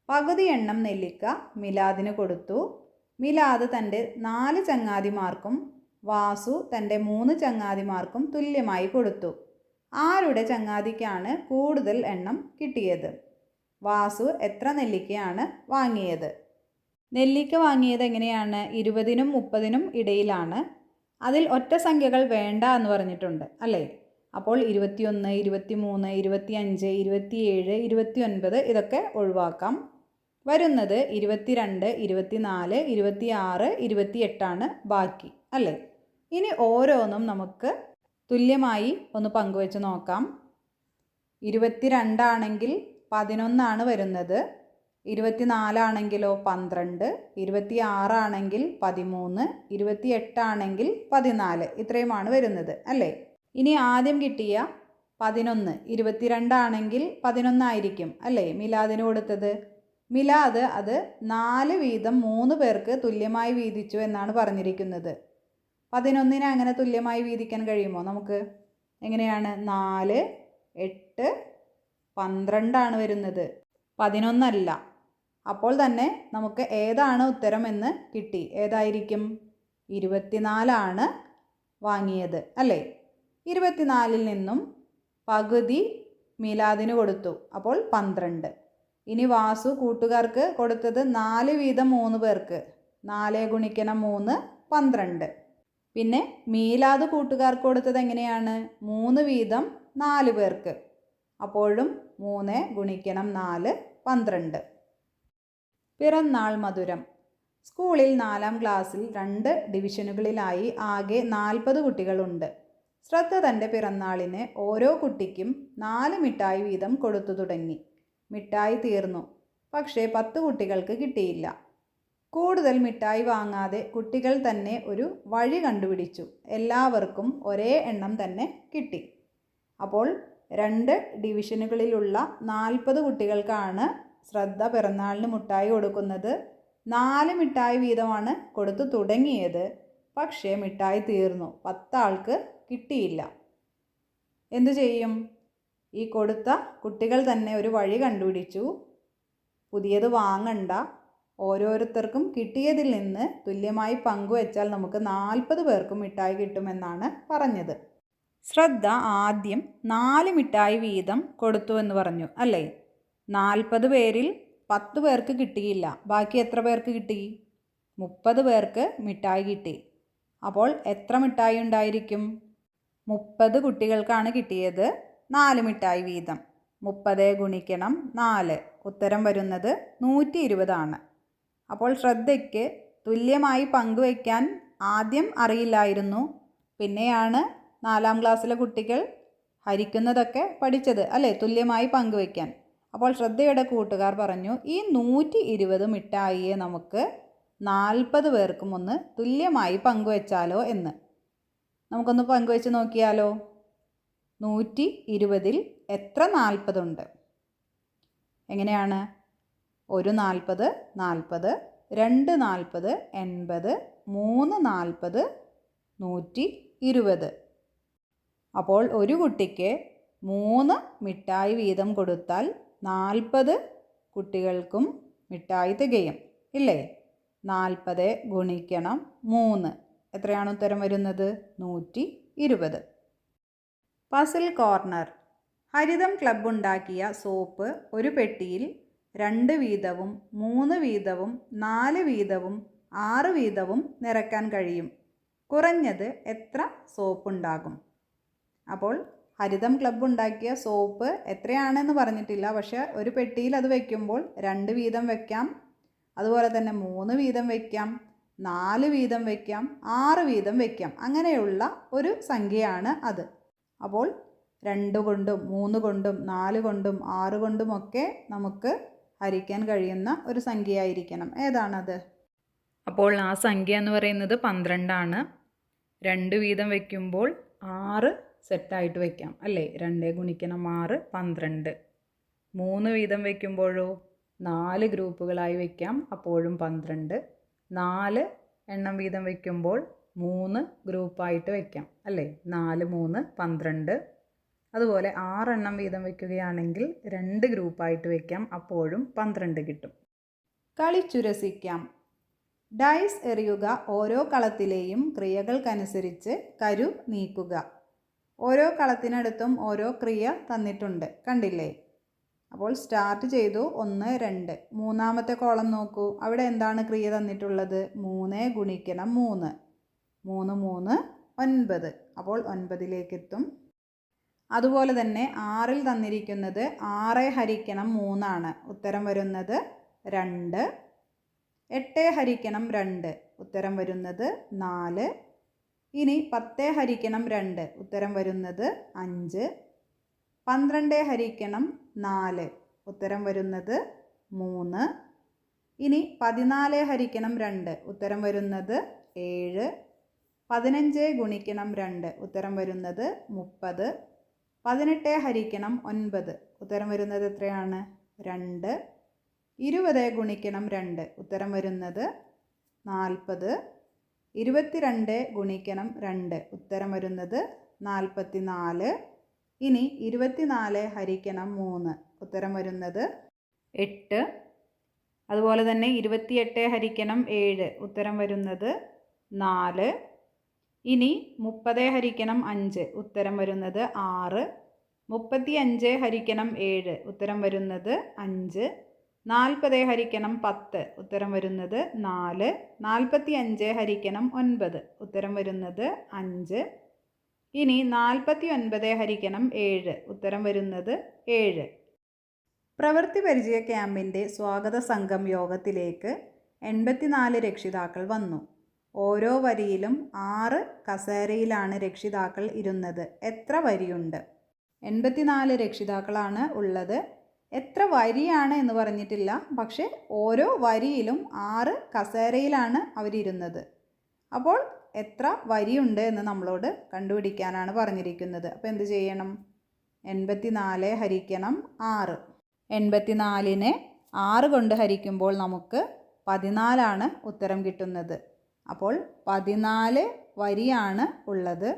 പകുതി എണ്ണം നെല്ലിക്ക മിലാദിന് കൊടുത്തു. മിലാദ് തൻ്റെ 4 ചങ്ങാതിമാർക്കും വാസു തൻ്റെ 3 ചങ്ങാതിമാർക്കും തുല്യമായി കൊടുത്തു. ആരുടെ ചങ്ങാതിക്കാണ് കൂടുതൽ എണ്ണം കിട്ടിയത്? വാസു എത്ര നെല്ലിക്കയാണ് വാങ്ങിയത്? നെല്ലിക്ക വാങ്ങിയത് എങ്ങനെയാണ്? 20നും 30നും ഇടയിലാണ്. അതിൽ ഒറ്റ സംഖ്യകൾ വേണ്ട എന്ന് പറഞ്ഞിട്ടുണ്ട് അല്ലേ? അപ്പോൾ 21, 23, 25, 27, 29 ഇതൊക്കെ ഒഴിവാക്കാം. വരുന്നത് 22, 24, 26, 28 ബാക്കി അല്ലേ? ഇനി ഓരോന്നും നമുക്ക് തുല്യമായി ഒന്ന് പങ്കുവെച്ച് നോക്കാം. 22 ആണെങ്കിൽ 11 വരുന്നത്. 24 ആണെങ്കിലോ 12, 26 ആണെങ്കിൽ 13, 28 ആണെങ്കിൽ 14. ഇത്രയുമാണ് വരുന്നത് അല്ലേ? ഇനി ആദ്യം കിട്ടിയ 11, 22 ആണെങ്കിൽ 11 ആയിരിക്കും അല്ലേ മിലാദിന് കൊടുത്തത്. മിലാദ് അത് 4 വീതം 3 പേർക്ക് തുല്യമായി വീതിച്ചു എന്നാണ് പറഞ്ഞിരിക്കുന്നത്. 11 അങ്ങനെ തുല്യമായി വീതിക്കാൻ കഴിയുമോ നമുക്ക്? എങ്ങനെയാണ്? 4, 8, 12 ആണ് വരുന്നത്, 11 അല്ല. അപ്പോൾ തന്നെ നമുക്ക് ഏതാണ് ഉത്തരം എന്ന് കിട്ടി. ഏതായിരിക്കും? 24 ആണ് വാങ്ങിയത് അല്ലേ? 24-ൽ നിന്നും പകുതി മീലാദിന് കൊടുത്തു, അപ്പോൾ 12. ഇനി വാസു കൂട്ടുകാർക്ക് കൊടുത്തത് 4 വീതം 3 പേർക്ക്. 4 ഗുണിക്കണം 3, 12. പിന്നെ മീലാദ് കൂട്ടുകാർക്ക് കൊടുത്തത് എങ്ങനെയാണ്? 3 വീതം 4 പേർക്ക്. അപ്പോഴും 3 ഗുണിക്കണം 4, 12. പിറന്നാൾ മധുരം. സ്കൂളിൽ 4-ാം ക്ലാസ്സിൽ 2 ഡിവിഷനുകളിലായി ആകെ 40 കുട്ടികളുണ്ട്. ശ്രദ്ധ തൻ്റെ പിറന്നാളിന് ഓരോ കുട്ടിക്കും 4 മിഠായി വീതം കൊടുത്തു തുടങ്ങി. മിഠായി തീർന്നു, പക്ഷേ 10 കുട്ടികൾക്ക് കിട്ടിയില്ല. കൂടുതൽ മിഠായി വാങ്ങാതെ കുട്ടികൾ തന്നെ ഒരു വഴി കണ്ടുപിടിച്ചു. എല്ലാവർക്കും ഒരേ എണ്ണം തന്നെ കിട്ടി. അപ്പോൾ 2 ഡിവിഷനുകളിലുള്ള 40 കുട്ടികൾക്കാണ് ശ്രദ്ധ പിറന്നാളിന് മിഠായി കൊടുക്കുന്നത്. 4 മിഠായി വീതമാണ് കൊടുത്തു തുടങ്ങിയത്, പക്ഷേ മിഠായി തീർന്നു, 10 ആൾക്ക് കിട്ടിയില്ല. എന്തു ചെയ്യും? ഈ കൊടുത്ത കുട്ടികൾ തന്നെ ഒരു വഴി കണ്ടുപിടിച്ചു. പുതിയത് വാങ്ങണ്ട, ഓരോരുത്തർക്കും കിട്ടിയതിൽ നിന്ന് തുല്യമായി പങ്കുവെച്ചാൽ നമുക്ക് 40 പേർക്കും മിഠായി കിട്ടുമെന്നാണ് പറഞ്ഞത്. ശ്രദ്ധ ആദ്യം 4 മിഠായി വീതം കൊടുത്തു എന്ന് പറഞ്ഞു അല്ലേ? 40 പേരിൽ 10 പേർക്ക് കിട്ടിയില്ല. ബാക്കി എത്ര പേർക്ക് കിട്ടി? 30 പേർക്ക് മിഠായി കിട്ടി. അപ്പോൾ എത്ര മിഠായി ഉണ്ടായിരിക്കും? 30 കുട്ടികൾക്കാണ് കിട്ടിയത് 4 മിഠായി വീതം. 30 ഗുണിക്കണം 4, ഉത്തരം വരുന്നത് 120 ആണ്. അപ്പോൾ ശ്രദ്ധയ്ക്ക് തുല്യമായി പങ്കുവയ്ക്കാൻ ആദ്യം അറിയില്ലായിരുന്നു. പിന്നെയാണ് 4-ാം ക്ലാസ്സിലെ കുട്ടികൾ ഹരിക്കുന്നതൊക്കെ പഠിച്ചത് അല്ലേ? തുല്യമായി പങ്കുവയ്ക്കാൻ. അപ്പോൾ ശ്രദ്ധയുടെ കൂട്ടുകാർ പറഞ്ഞു, ഈ 120 മിഠായിയെ നമുക്ക് 40 പേർക്കും ഒന്ന് തുല്യമായി പങ്കുവെച്ചാലോ എന്ന്. നമുക്കൊന്ന് പങ്കുവെച്ച് നോക്കിയാലോ? 120-ൽ എത്ര 40 ഉണ്ട്? എങ്ങനെയാണ്? 1 40, 40, 2 40, 80, 3 40, 120. അപ്പോൾ ഒരു കുട്ടിക്ക് 3 മിഠായി വീതം കൊടുത്താൽ 40 കുട്ടികൾക്കും മിഠായി തികയും ഇല്ലേ? 40 ഗുണിക്കണം 3, എത്രയാണ് ഉത്തരം വരുന്നത്? 120. Puzzle corner. ഹരിതം ക്ലബ്ബ് ഉണ്ടാക്കിയ സോപ്പ് ഒരു പെട്ടിയിൽ 2 വീതവും 3 വീതവും 4 വീതവും 6 വീതവും നിറയ്ക്കാൻ കഴിയും. കുറഞ്ഞത് എത്ര സോപ്പ് ഉണ്ടാകും? അപ്പോൾ ഹരിതം ക്ലബ്ബ് ഉണ്ടാക്കിയ സോപ്പ് എത്രയാണെന്ന് പറഞ്ഞിട്ടില്ല, പക്ഷേ ഒരു പെട്ടിയിൽ അത് വയ്ക്കുമ്പോൾ 2 വീതം വയ്ക്കാം, അതുപോലെ തന്നെ 3 വീതം വയ്ക്കാം, 4 വീതം വയ്ക്കാം, 6 വീതം വയ്ക്കാം. അങ്ങനെയുള്ള ഒരു സംഖ്യയാണ് അത്. അപ്പോൾ 2 കൊണ്ടും 3 കൊണ്ടും 4 കൊണ്ടും 6 കൊണ്ടുമൊക്കെ നമുക്ക് ഹരിക്കാൻ കഴിയുന്ന ഒരു സംഖ്യയായിരിക്കണം. ഏതാണത്? അപ്പോൾ ആ സംഖ്യ എന്ന് പറയുന്നത് 12 ആണ്. 2 വീതം വയ്ക്കുമ്പോൾ 6 സെറ്റായിട്ട് വയ്ക്കാം അല്ലേ? 2 ഗുണിക്കണം 6, 12. 3 വീതം വയ്ക്കുമ്പോഴോ 4 ഗ്രൂപ്പുകളായി വയ്ക്കാം, അപ്പോഴും 12. 4 എണ്ണം വീതം വയ്ക്കുമ്പോൾ 3 ഗ്രൂപ്പായിട്ട് വയ്ക്കാം അല്ലേ? 4, 3, 12. അതുപോലെ 6 എണ്ണം വീതം വയ്ക്കുകയാണെങ്കിൽ 2 ഗ്രൂപ്പായിട്ട് വയ്ക്കാം, അപ്പോഴും 12 കിട്ടും. കളിച്ചുരസിക്കാം. ഡൈസ് എറിയുക. ഓരോ കളത്തിലെയും ക്രിയകൾക്കനുസരിച്ച് കരു നീക്കുക. ഓരോ കളത്തിനടുത്തും ഓരോ ക്രിയ തന്നിട്ടുണ്ട്, കണ്ടില്ലേ? അപ്പോൾ സ്റ്റാർട്ട് ചെയ്തു. 1, 2. മൂന്നാമത്തെ കോളം നോക്കൂ, അവിടെ എന്താണ് ക്രിയ തന്നിട്ടുള്ളത്? 3 ഗുണിക്കണം 3, 3, 3, 9. അപ്പോൾ 9ലേക്ക് എത്തും. അതുപോലെ തന്നെ 6-ൽ തന്നിരിക്കുന്നത് 6 ഹരിക്കണം 3 ആണ്, ഉത്തരം വരുന്നത് 2. 8 ഹരിക്കണം 2, ഉത്തരം വരുന്നത് 4. ഇനി 10 ഹരിക്കണം 2, ഉത്തരം വരുന്നത് 5. 12 ഹരിക്കണം 4, ഉത്തരം വരുന്നത് 3. ഇനി 14 ഹരിക്കണം 2 ഉത്തരം വരുന്നത് 7. 15 ഗുണിക്കണം 2 ഉത്തരം വരുന്നത് 30. 18 ഹരിക്കണം 9 ഉത്തരം വരുന്നത് എത്രയാണ്? 2. 20 ഗുണിക്കണം 2 ഉത്തരം വരുന്നത് 40. 22 ഗുണിക്കണം 2 ഉത്തരം വരുന്നത് 44. ഇനി 24 ഹരിക്കണം 3 ഉത്തരം വരുന്നത് 8. അതുപോലെ തന്നെ 28 ഹരിക്കണം 7 ഉത്തരം വരുന്നത് 4. ഇനി 30 ഹരിക്കണം 5 ഉത്തരം വരുന്നത് 6. 35 ഹരിക്കണം 7 ഉത്തരം വരുന്നത് 5. 40 ഹരിക്കണം 10 ഉത്തരം വരുന്നത് 4. 45 ഹരിക്കണം 9 ഉത്തരം വരുന്നത് 5. ഇനി 49 ഹരിക്കണം 7 ഉത്തരം വരുന്നത് 7. പ്രവൃത്തി പരിചയ ക്യാമ്പിൻ്റെ സ്വാഗത സംഘം യോഗത്തിലേക്ക് 84 രക്ഷിതാക്കൾ വന്നു. ഓരോ വരിയിലും 6 കസേരയിലാണ് രക്ഷിതാക്കൾ ഇരുന്നത്. എത്ര വരിയുണ്ട്? 84 രക്ഷിതാക്കളാണ് ഉള്ളത്. എത്ര വരിയാണ് എന്ന് പറഞ്ഞിട്ടില്ല. പക്ഷേ ഓരോ വരിയിലും 6 കസേരയിലാണ് അവരിരുന്നത്. അപ്പോൾ എത്ര വരിയുണ്ട് എന്ന് നമ്മളോട് കണ്ടുപിടിക്കാനാണ് പറഞ്ഞിരിക്കുന്നത്. അപ്പോൾ എന്ത് ചെയ്യണം? 84 ഹരിക്കണം 6. 84നെ 6 കൊണ്ട് ഹരിക്കുമ്പോൾ നമുക്ക് 14 ഉത്തരം കിട്ടുന്നത്. അപ്പോൾ 14 വരിയാണ് ഉള്ളത്.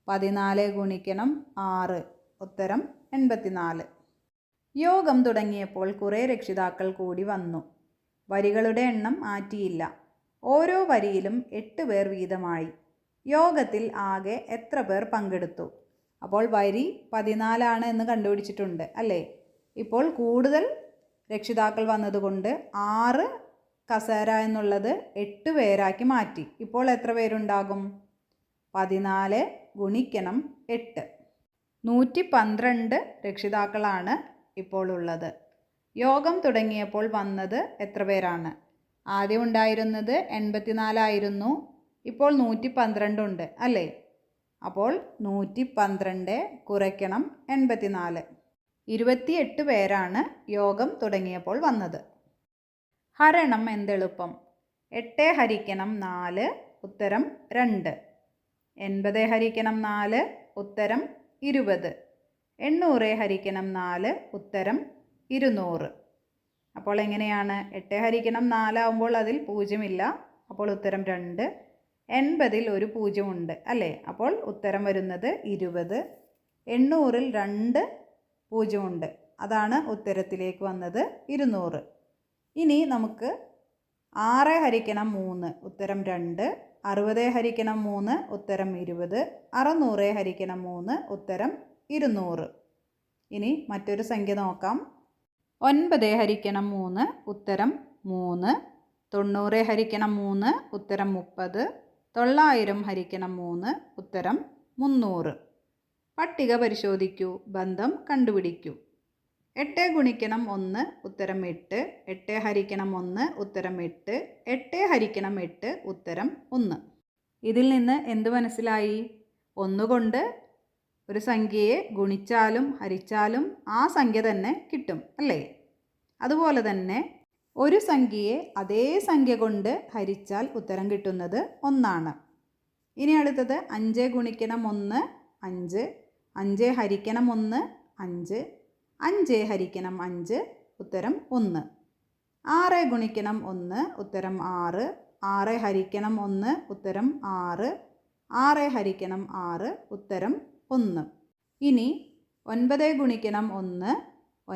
14 ഗുണിക്കണം 6 ഉത്തരം 84. യോഗം തുടങ്ങിയപ്പോൾ കുറേ രക്ഷിതാക്കൾ കൂടി വന്നു. വരികളുടെ എണ്ണം മാറ്റിയില്ല. ഓരോ വരിയിലും 8 പേർ വീതമായി. യോഗത്തിൽ ആകെ എത്ര പേർ പങ്കെടുത്തു? അപ്പോൾ വരി 14 എന്ന് കണ്ടുപിടിച്ചിട്ടുണ്ട് അല്ലേ? ഇപ്പോൾ കൂടുതൽ രക്ഷിതാക്കൾ വന്നതുകൊണ്ട് 6 കസേര എന്നുള്ളത് 8 പേരാക്കി മാറ്റി. ഇപ്പോൾ എത്ര പേരുണ്ടാകും? 14 ഗുണിക്കണം 8. 112 രക്ഷിതാക്കളാണ് ഇപ്പോൾ ഉള്ളത്. യോഗം തുടങ്ങിയപ്പോൾ വന്നത് എത്ര പേരാണ്? ആദ്യം ഉണ്ടായിരുന്നത് 84 ആയിരുന്നു. ഇപ്പോൾ 112 ഉണ്ട് അല്ലേ? അപ്പോൾ 112 കുറയ്ക്കണം 84. 28 പേരാണ് യോഗം തുടങ്ങിയപ്പോൾ വന്നത്. ഹരണം എന്തെളുപ്പം? 8 ഹരിക്കണം 4 ഉത്തരം 2. 80 ഹരിക്കണം 4 ഉത്തരം 20. 800 ഹരിക്കണം 4 ഉത്തരം 200. അപ്പോൾ എങ്ങനെയാണ്? 8 ഹരിക്കണം 4 ആവുമ്പോൾ അതിൽ 0 ഇല്ല. അപ്പോൾ ഉത്തരം 2. 80-ൽ ഒരു 0 ഉണ്ട് അല്ലേ? അപ്പോൾ ഉത്തരം വരുന്നത് 20. 800-ൽ 2 0 ഉണ്ട്. അതാണ് ഉത്തരത്തിലേക്ക് വന്നത് 200. ഇനി നമുക്ക് 6 ഹരിക്കണം 3 ഉത്തരം 2. 60 ഹരിക്കണം 3 ഉത്തരം 20. 600 ഹരിക്കണം 3 ഉത്തരം 200. ഇനി മറ്റൊരു സംഖ്യ നോക്കാം. 9 ഹരിക്കണം 3 ഉത്തരം 3. 90 ഹരിക്കണം 3 ഉത്തരം 30. 900 ഹരിക്കണം 3 ഉത്തരം 300. പട്ടിക പരിശോധിക്കൂ, ബന്ധം കണ്ടുപിടിക്കൂ. 8 ഗുണിക്കണം 1 ഉത്തരം 8. 8 ഹരിക്കണം 1 ഉത്തരം 8. 8 ഹരിക്കണം 8 ഉത്തരം 1. ഇതിൽ നിന്ന് എന്ത് മനസ്സിലായി? 1 കൊണ്ട് ഒരു സംഖ്യയെ ഗുണിച്ചാലും ഹരിച്ചാലും ആ സംഖ്യ തന്നെ കിട്ടും അല്ലേ? അതുപോലെ തന്നെ ഒരു സംഖ്യയെ അതേ സംഖ്യ കൊണ്ട് ഹരിച്ചാൽ ഉത്തരം കിട്ടുന്നത് 1 ആണ്. ഇനി അടുത്തത് 5 ഗുണിക്കണം 1 5. 5 ഹരിക്കണം 1 5. 5 ഹരിക്കണം 5 ഉത്തരം 1. 6 ഗുണിക്കണം 1 ഉത്തരം 6. 6 ഹരിക്കണം 1 ഉത്തരം 6. 6 ഹരിക്കണം 6 ഉത്തരം 1. ഇനി 9 ഗുണിക്കണം 1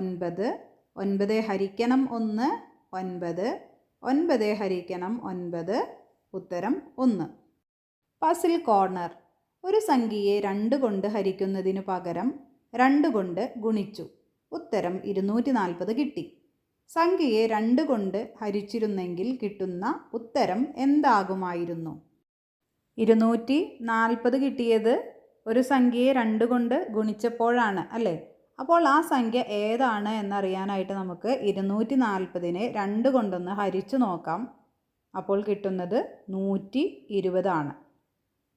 9. 9 ഹരിക്കണം 1 9. 9 ഹരിക്കണം 9 ഉത്തരം 1. Puzzle corner. ഒരു സംഖ്യയെ 2 കൊണ്ട് ഹരിക്കുന്നതിനു പകരം 2 കൊണ്ട് ഗുണിച്ചു. ഉത്തരം 240 കിട്ടി. സംഖ്യയെ 2 കൊണ്ട് ഹരിച്ചിരുന്നെങ്കിൽ കിട്ടുന്ന ഉത്തരം എന്താകുമായിരുന്നു? 240 കിട്ടിയത് ഒരു സംഖ്യയെ 2 കൊണ്ട് ഗുണിച്ചപ്പോഴാണ് അല്ലേ? അപ്പോൾ ആ സംഖ്യ ഏതാണ് എന്നറിയാനായിട്ട് നമുക്ക് 240നെ 2 കൊണ്ടൊന്ന് ഹരിച്ചു നോക്കാം. അപ്പോൾ കിട്ടുന്നത് 120 ആണ്.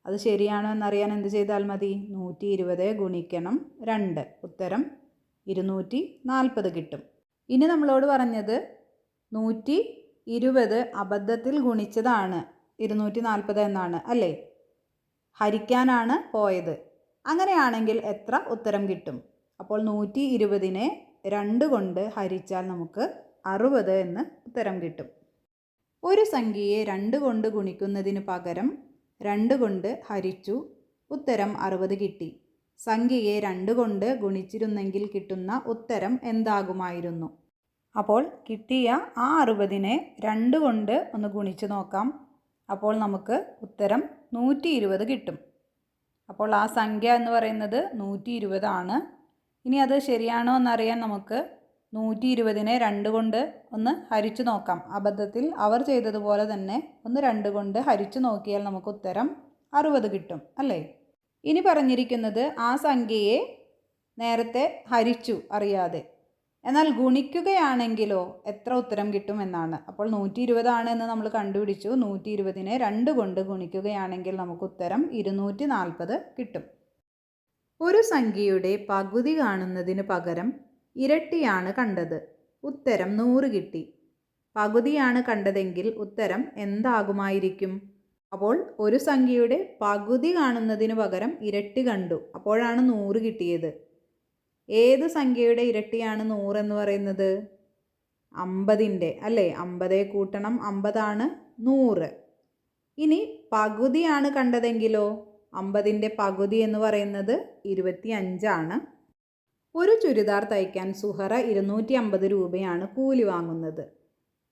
അത് ശരിയാണോ എന്നറിയാൻ എന്ത് ചെയ്താൽ മതി? 120 ഗുണിക്കണം 2 ഉത്തരം 240 കിട്ടും. ഇനി നമ്മളോട് പറഞ്ഞത് 120 അബദ്ധത്തിൽ ഗുണിച്ചതാണ് 240 എന്നാണ് അല്ലേ? ഹരിക്കാനാണ് പോയത്. അങ്ങനെയാണെങ്കിൽ എത്ര ഉത്തരം കിട്ടും? അപ്പോൾ 120നെ 2 കൊണ്ട് ഹരിച്ചാൽ നമുക്ക് 60 എന്ന് ഉത്തരം കിട്ടും. ഒരു സംഖ്യയെ 2 കൊണ്ട് ഗുണിക്കുന്നതിന് പകരം 2 കൊണ്ട് ഹരിച്ചു, ഉത്തരം 60 കിട്ടി. സംഖ്യയെ 2 കൊണ്ട് ഗുണിച്ചിരുന്നെങ്കിൽ കിട്ടുന്ന ഉത്തരം എന്താകുമായിരുന്നു? അപ്പോൾ കിട്ടിയ ആ 60നെ 2 കൊണ്ട് ഒന്ന് ഗുണിച്ച് നോക്കാം. അപ്പോൾ നമുക്ക് ഉത്തരം 120 കിട്ടും. അപ്പോൾ ആ സംഖ്യ എന്ന് പറയുന്നത് 120 ആണ്. ഇനി അത് ശരിയാണോ എന്നറിയാൻ നമുക്ക് 120നെ 2 കൊണ്ട് ഒന്ന് ഹരിച്ചു നോക്കാം. അബദ്ധത്തിൽ അവർ ചെയ്തതുപോലെ തന്നെ ഒന്ന് 2 കൊണ്ട് ഹരിച്ചു നോക്കിയാൽ നമുക്ക് ഉത്തരം 60 കിട്ടും അല്ലേ? ഇനി പറഞ്ഞിരിക്കുന്നത് ആ സംഖ്യയെ നേരത്തെ ഹരിച്ചു അറിയാതെ, എന്നാൽ ഗുണിക്കുകയാണെങ്കിലോ എത്ര ഉത്തരം കിട്ടും എന്നാണ്. അപ്പോൾ 120 ആണ് എന്ന് നമ്മൾ കണ്ടുപിടിച്ചു. 120നെ 2 കൊണ്ട് ഗുണിക്കുകയാണെങ്കിൽ നമുക്ക് ഉത്തരം 240 കിട്ടും. ഒരു സംഖ്യയുടെ പകുതി കാണുന്നതിന് പകരം ഇരട്ടിയാണ് കണ്ടത്, ഉത്തരം 100 കിട്ടി. പകുതിയാണ് കണ്ടതെങ്കിൽ ഉത്തരം എന്താകുമായിരിക്കും? അപ്പോൾ ഒരു സംഖ്യയുടെ പകുതി കാണുന്നതിന് പകരം ഇരട്ടി കണ്ടു, അപ്പോഴാണ് 100 കിട്ടിയത്. ഏത് സംഖ്യയുടെ ഇരട്ടിയാണ് 100 എന്ന് പറയുന്നത്? 50ൻ്റെ അല്ലേ? 50 കൂട്ടണം 50 ആണ് 100. ഇനി പകുതിയാണ് കണ്ടതെങ്കിലോ? 50ൻ്റെ പകുതി എന്ന് പറയുന്നത് 25 ആണ്. ഒരു ചുരിദാർ തയ്ക്കാൻ സുഹറ 250 രൂപയാണ് കൂലി വാങ്ങുന്നത്.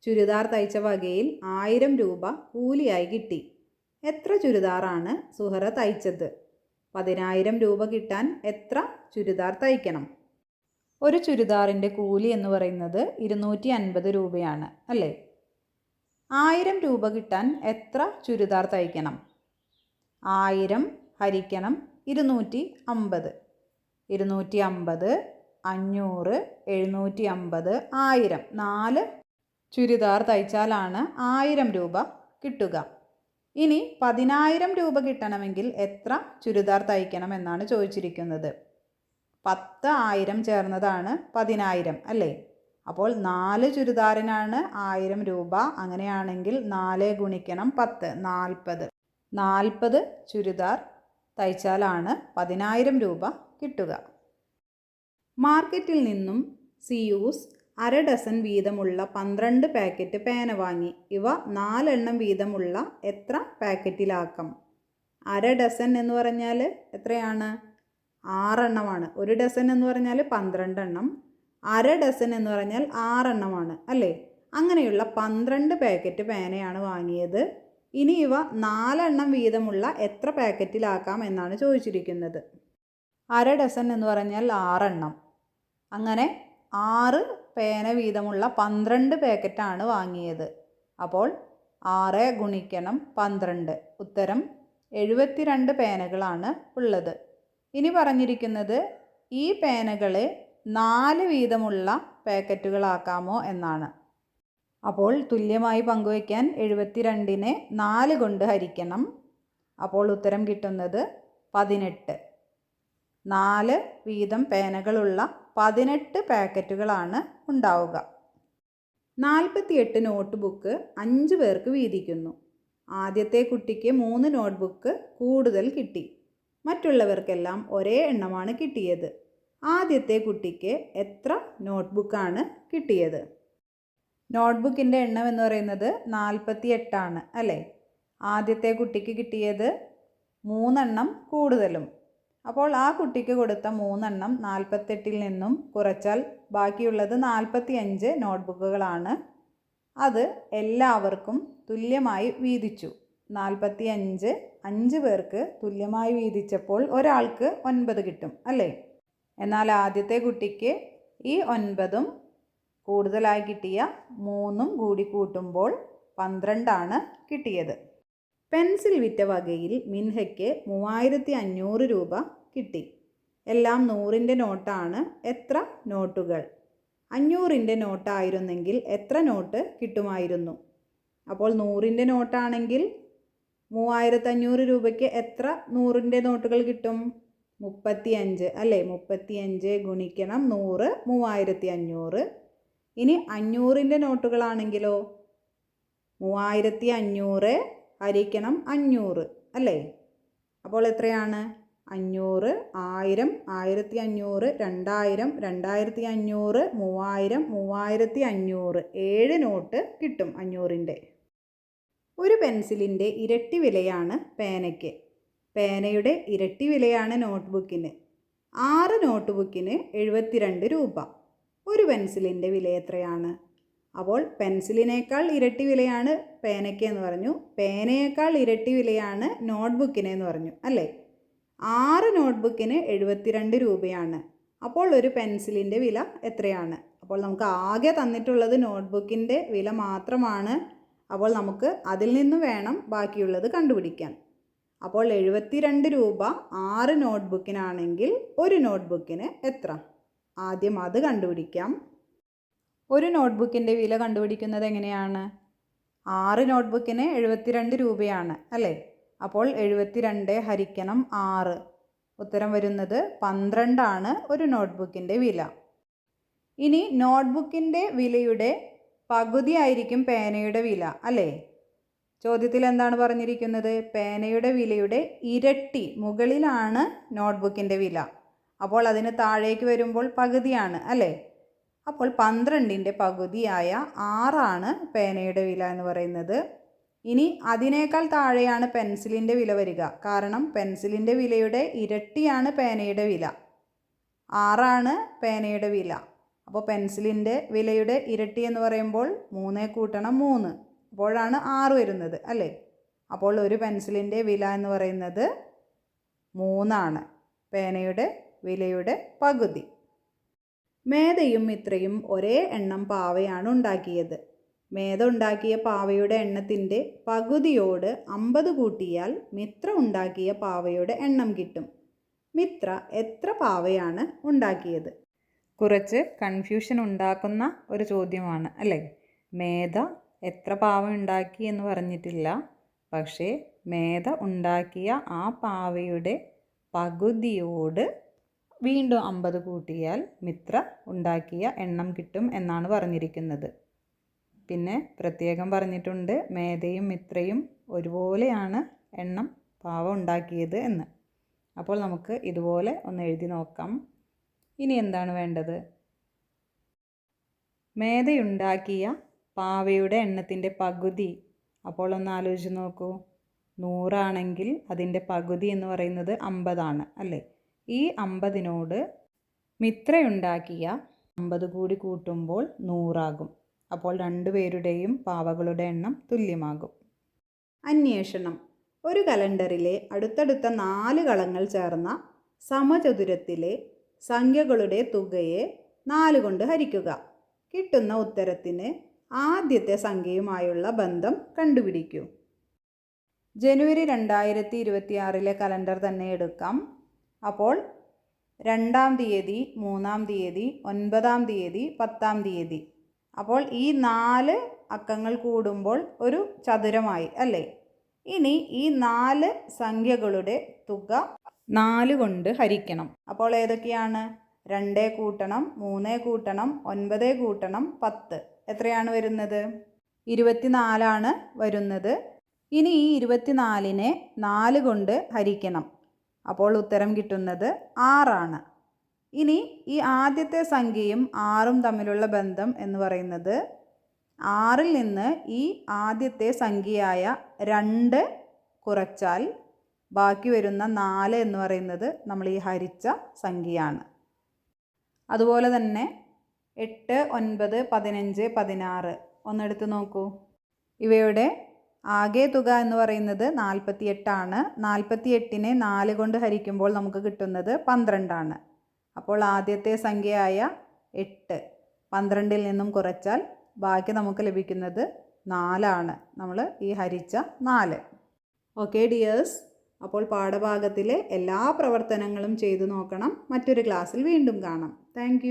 ചുരിദാർ തയ്ച്ച വകയിൽ 1000 രൂപ കൂലിയായി കിട്ടി. എത്ര ചുരിദാറാണ് സുഹറ തയ്ച്ചത്? 10000 രൂപ കിട്ടാൻ എത്ര ചുരിദാർ തയ്ക്കണം? ഒരു ചുരിദാറിൻ്റെ കൂലി എന്ന് പറയുന്നത് 250 രൂപയാണ് അല്ലേ? 1000 രൂപ കിട്ടാൻ എത്ര ചുരിദാർ തയ്ക്കണം? 1000 ഹരിക്കണം 250. 250, 500, 750, 1000. 4 ചുരിദാർ തയ്ച്ചാലാണ് 1000 രൂപ കിട്ടുക. ഇനി 10000 രൂപ കിട്ടണമെങ്കിൽ എത്ര ചുരിദാർ തയ്ക്കണം എന്നാണ് ചോദിച്ചിരിക്കുന്നത്. 10,000 ചേർന്നതാണ് 10000 അല്ലേ? അപ്പോൾ 4 ചുരിദാറിനാണ് 1000 രൂപ. അങ്ങനെയാണെങ്കിൽ 4 ഗുണിക്കണം 10, 40. 40 ചുരിദാർ തയ്ച്ചാലാണ് 10000 രൂപ കിട്ടുക. മാർക്കറ്റിൽ നിന്നും സിയൂസ് 1/2 ഡസൻ വീതമുള്ള 12 പാക്കറ്റ് പേന വാങ്ങി. ഇവ 4 എണ്ണം വീതമുള്ള എത്ര പാക്കറ്റിലാക്കാം? 1/2 ഡസൻ എന്ന് പറഞ്ഞാൽ എത്രയാണ്? 6 എണ്ണമാണ്. 1 ഡസൻ എന്ന് പറഞ്ഞാൽ 12 എണ്ണം. 1/2 ഡസൻ എന്ന് പറഞ്ഞാൽ 6 എണ്ണമാണ് അല്ലേ? അങ്ങനെയുള്ള 12 പാക്കറ്റ് പേനയാണ് വാങ്ങിയത്. ഇനി ഇവ 4 എണ്ണം വീതമുള്ള എത്ര പാക്കറ്റിലാക്കാം എന്നാണ് ചോദിച്ചിരിക്കുന്നത്. 1/2 ഡസൻ എന്ന് പറഞ്ഞാൽ 6 എണ്ണം. അങ്ങനെ 6 പേന വീതമുള്ള 12 പാക്കറ്റാണ് വാങ്ങിയത്. അപ്പോൾ 6 ഗുണിക്കണം 12, ഉത്തരം 72 പേനകളാണ് ഉള്ളത്. ഇനി പറഞ്ഞിരിക്കുന്നത് ഈ പേനകളെ 4 വീതമുള്ള പാക്കറ്റുകളാക്കാമോ എന്നാണ്. അപ്പോൾ തുല്യമായി പങ്കുവയ്ക്കാൻ 72നെ 4 കൊണ്ട് ഹരിക്കണം. അപ്പോൾ ഉത്തരം കിട്ടുന്നത് 18. 4 വീതം പേനകളുള്ള 18 പാക്കറ്റുകളാണ് ഉണ്ടാവുക. 48 നോട്ട് ബുക്ക് 5 പേർക്ക് വീതിക്കുന്നു. ആദ്യത്തെ കുട്ടിക്ക് 3 നോട്ട് ബുക്ക് കൂടുതൽ കിട്ടി. മറ്റുള്ളവർക്കെല്ലാം ഒരേ എണ്ണമാണ് കിട്ടിയത്. ആദ്യത്തെ കുട്ടിക്ക് എത്ര നോട്ട് ബുക്കാണ് കിട്ടിയത്? നോട്ട്ബുക്കിൻ്റെ എണ്ണം എന്ന് പറയുന്നത് 48 ആണ് അല്ലേ? ആദ്യത്തെ കുട്ടിക്ക് കിട്ടിയത് 3 എണ്ണം കൂടുതലും. അപ്പോൾ ആ കുട്ടിക്ക് കൊടുത്ത 3 എണ്ണം 48ൽ നിന്നും കുറച്ചാൽ ബാക്കിയുള്ളത് 45 നോട്ട്ബുക്കുകളാണ്. അത് എല്ലാവർക്കും തുല്യമായി വീതിച്ചു. 45 5 പേർക്ക് തുല്യമായി വീതിച്ചപ്പോൾ ഒരാൾക്ക് 9 കിട്ടും അല്ലേ? എന്നാൽ ആദ്യത്തെ കുട്ടിക്ക് ഈ 9ഉം കൂടുതലായി കിട്ടിയ 3ഉം കൂടി കൂട്ടുമ്പോൾ 12 ആണ് കിട്ടിയത്. പെൻസിൽ വിറ്റ വകയിൽ മിൻഹയ്ക്ക് 3500 രൂപ കിട്ടി. എല്ലാം 100ൻ്റെ നോട്ടാണ്. എത്ര നോട്ടുകൾ? 500ൻ്റെ നോട്ടായിരുന്നെങ്കിൽ എത്ര നോട്ട് കിട്ടുമായിരുന്നു? അപ്പോൾ 100ൻ്റെ നോട്ടാണെങ്കിൽ 3500 രൂപയ്ക്ക് എത്ര 100ൻ്റെ നോട്ടുകൾ കിട്ടും? 35 അല്ലേ? 35 ഗുണിക്കണം 100, 3500. ഇനി 500-ൻ്റെ നോട്ടുകളാണെങ്കിലോ 3500 ഹരിക്കണം 500 അല്ലേ? അപ്പോൾ എത്രയാണ്? 500, 1000, 1500, 2000, 2500, 3000, 3500. 7 നോട്ട് കിട്ടും 500-ൻ്റെ. ഒരു പെൻസിലിൻ്റെ ഇരട്ടി വിലയാണ് പേനയ്ക്ക്. പേനയുടെ ഇരട്ടി വിലയാണ് നോട്ട്ബുക്കിന്. 6 നോട്ട്ബുക്കിന് 72 രൂപ. ഒരു പെൻസിലിൻ്റെ വില എത്രയാണ്? അപ്പോൾ പെൻസിലിനേക്കാൾ ഇരട്ടി വിലയാണ് പേനയ്ക്ക് എന്ന് പറഞ്ഞു, പേനയേക്കാൾ ഇരട്ടി വിലയാണ് നോട്ട്ബുക്കിന് എന്ന് പറഞ്ഞു അല്ലേ? 6 നോട്ട്ബുക്കിന് 72 രൂപയാണ്. അപ്പോൾ ഒരു പെൻസിലിൻ്റെ വില എത്രയാണ്? അപ്പോൾ നമുക്ക് ആകെ തന്നിട്ടുള്ളത് നോട്ട്ബുക്കിൻ്റെ വില മാത്രമാണ്. അപ്പോൾ നമുക്ക് അതിൽ നിന്ന് വേണം ബാക്കിയുള്ളത് കണ്ടുപിടിക്കാൻ. അപ്പോൾ 72 രൂപ 6 നോട്ട്ബുക്കിനാണെങ്കിൽ ഒരു നോട്ട്ബുക്കിന് എത്ര? ആദ്യം അത് കണ്ടുപിടിക്കാം. ഒരു നോട്ട്ബുക്കിൻ്റെ വില കണ്ടുപിടിക്കുന്നത് എങ്ങനെയാണ്? 6 നോട്ട്ബുക്കിന് 72 രൂപയാണ് അല്ലേ? അപ്പോൾ 72 ഹരിക്കണം 6. ഉത്തരം വരുന്നത് 12 ആണ് ഒരു നോട്ട്ബുക്കിൻ്റെ വില. ഇനി നോട്ട്ബുക്കിൻ്റെ വിലയുടെ പകുതി ആയിരിക്കും പേനയുടെ വില അല്ലേ? ചോദ്യത്തിൽ എന്താണ് പറഞ്ഞിരിക്കുന്നത്? പേനയുടെ വിലയുടെ ഇരട്ടി മുകളിലാണ് നോട്ട്ബുക്കിൻ്റെ വില. അപ്പോൾ അതിന് താഴേക്ക് വരുമ്പോൾ പകുതിയാണ് അല്ലേ? അപ്പോൾ 12-ൻ്റെ പകുതിയായ 6 പേനയുടെ വില എന്ന് പറയുന്നത്. ഇനി അതിനേക്കാൾ താഴെയാണ് പെൻസിലിൻ്റെ വില വരിക. കാരണം പെൻസിലിൻ്റെ വിലയുടെ ഇരട്ടിയാണ് പേനയുടെ വില. 6 പേനയുടെ വില. അപ്പോൾ പെൻസിലിൻ്റെ വിലയുടെ ഇരട്ടി എന്ന് പറയുമ്പോൾ 3 കൂട്ടണം 3, അപ്പോഴാണ് 6 വരുന്നത് അല്ലേ? അപ്പോൾ ഒരു പെൻസിലിൻ്റെ വില എന്ന് പറയുന്നത് 3, പേനയുടെ വിലയുടെ പകുതി. മേധയും മിത്രയും ഒരേ എണ്ണം പാവയാണ് ഉണ്ടാക്കിയത്. മേധ ഉണ്ടാക്കിയ പാവയുടെ എണ്ണത്തിൻ്റെ പകുതിയോട് 50 കൂട്ടിയാൽ മിത്ര ഉണ്ടാക്കിയ പാവയുടെ എണ്ണം കിട്ടും. മിത്ര എത്ര പാവയാണ് ഉണ്ടാക്കിയത്? കുറച്ച് കൺഫ്യൂഷൻ ഉണ്ടാക്കുന്ന ഒരു ചോദ്യമാണ് അല്ലേ? മേധ എത്ര പാവ ഉണ്ടാക്കി എന്ന് പറഞ്ഞിട്ടില്ല. പക്ഷേ മേധ ഉണ്ടാക്കിയ ആ പാവയുടെ പകുതിയോട് വീണ്ടും 50 കൂട്ടിയാൽ മിത്ര ഉണ്ടാക്കിയ എണ്ണം കിട്ടും എന്നാണ് പറഞ്ഞിരിക്കുന്നത്. പിന്നെ പ്രത്യേകം പറഞ്ഞിട്ടുണ്ട് മേധയും മിത്രയും ഒരുപോലെയാണ് എണ്ണം പാവ ഉണ്ടാക്കിയത് എന്ന്. അപ്പോൾ നമുക്ക് ഇതുപോലെ ഒന്ന് എഴുതി നോക്കാം. ഇനി എന്താണ് വേണ്ടത്? മേധയുണ്ടാക്കിയ പാവയുടെ എണ്ണത്തിൻ്റെ പകുതി. അപ്പോൾ ഒന്ന് ആലോചിച്ച് നോക്കൂ. 100 ആണെങ്കിൽ അതിൻ്റെ പകുതി എന്ന് പറയുന്നത് 50 അല്ലേ? ഈ 50നോട് മിത്രയുണ്ടാക്കിയ 50 കൂടി കൂട്ടുമ്പോൾ 100 അപ്പോൾ രണ്ടുപേരുടെയും പാവകളുടെ എണ്ണം തുല്യമാകും. അന്വേഷണം. ഒരു കലണ്ടറിലെ അടുത്തടുത്ത 4 കളങ്ങൾ ചേർന്ന സമചതുരത്തിലെ സംഖ്യകളുടെ തുകയെ 4 കൊണ്ട് ഹരിക്കുക. കിട്ടുന്ന ഉത്തരത്തിന് ആദ്യത്തെ സംഖ്യയുമായുള്ള ബന്ധം കണ്ടുപിടിക്കൂ. ജനുവരി 2026 കലണ്ടർ തന്നെ എടുക്കാം. അപ്പോൾ 2-ാം തീയതി, 3-ാം തീയതി, 9-ാം തീയതി, 10-ാം തീയതി. അപ്പോൾ ഈ 4 അക്കങ്ങൾ കൂടുമ്പോൾ ഒരു ചതുരമായി അല്ലേ? ഇനി ഈ 4 സംഖ്യകളുടെ തുക 4 കൊണ്ട് ഹരിക്കണം. അപ്പോൾ ഏതൊക്കെയാണ്? 2 കൂട്ടണം 3 കൂട്ടണം 9 കൂട്ടണം 10. എത്രയാണ് വരുന്നത്? 24 വരുന്നത്. ഇനി ഈ 24നെ 4 കൊണ്ട് ഹരിക്കണം. അപ്പോൾ ഉത്തരം കിട്ടുന്നത് 6. ഇനി ഈ ആദ്യത്തെ സംഖ്യയും 6ഉം തമ്മിലുള്ള ബന്ധം എന്ന് പറയുന്നത് 6ൽ നിന്ന് ഈ ആദ്യത്തെ സംഖ്യയായ 2 കുറച്ചാൽ ബാക്കി വരുന്ന 4 എന്ന് പറയുന്നത് നമ്മൾ ഈ ഹരിച്ച സംഖ്യയാണ്. അതുപോലെ തന്നെ 8, 9, 15, 16 ഒന്നെടുത്ത് നോക്കൂ. ഇവയുടെ ആകെ തുക എന്ന് പറയുന്നത് 48. 48നെ 4 കൊണ്ട് ഹരിക്കുമ്പോൾ നമുക്ക് കിട്ടുന്നത് 12. അപ്പോൾ ആദ്യത്തെ സംഖ്യയായ 8 12ൽ നിന്നും കുറച്ചാൽ ബാക്കി നമുക്ക് ലഭിക്കുന്നത് 4. നമ്മൾ ഈ ഹരിച്ച 4. ഓക്കെ ഡിയേഴ്സ്, അപ്പോൾ പാഠഭാഗത്തിലെ എല്ലാ പ്രവർത്തനങ്ങളും ചെയ്തു നോക്കണം. മറ്റൊരു ക്ലാസ്സിൽ വീണ്ടും കാണാം. താങ്ക്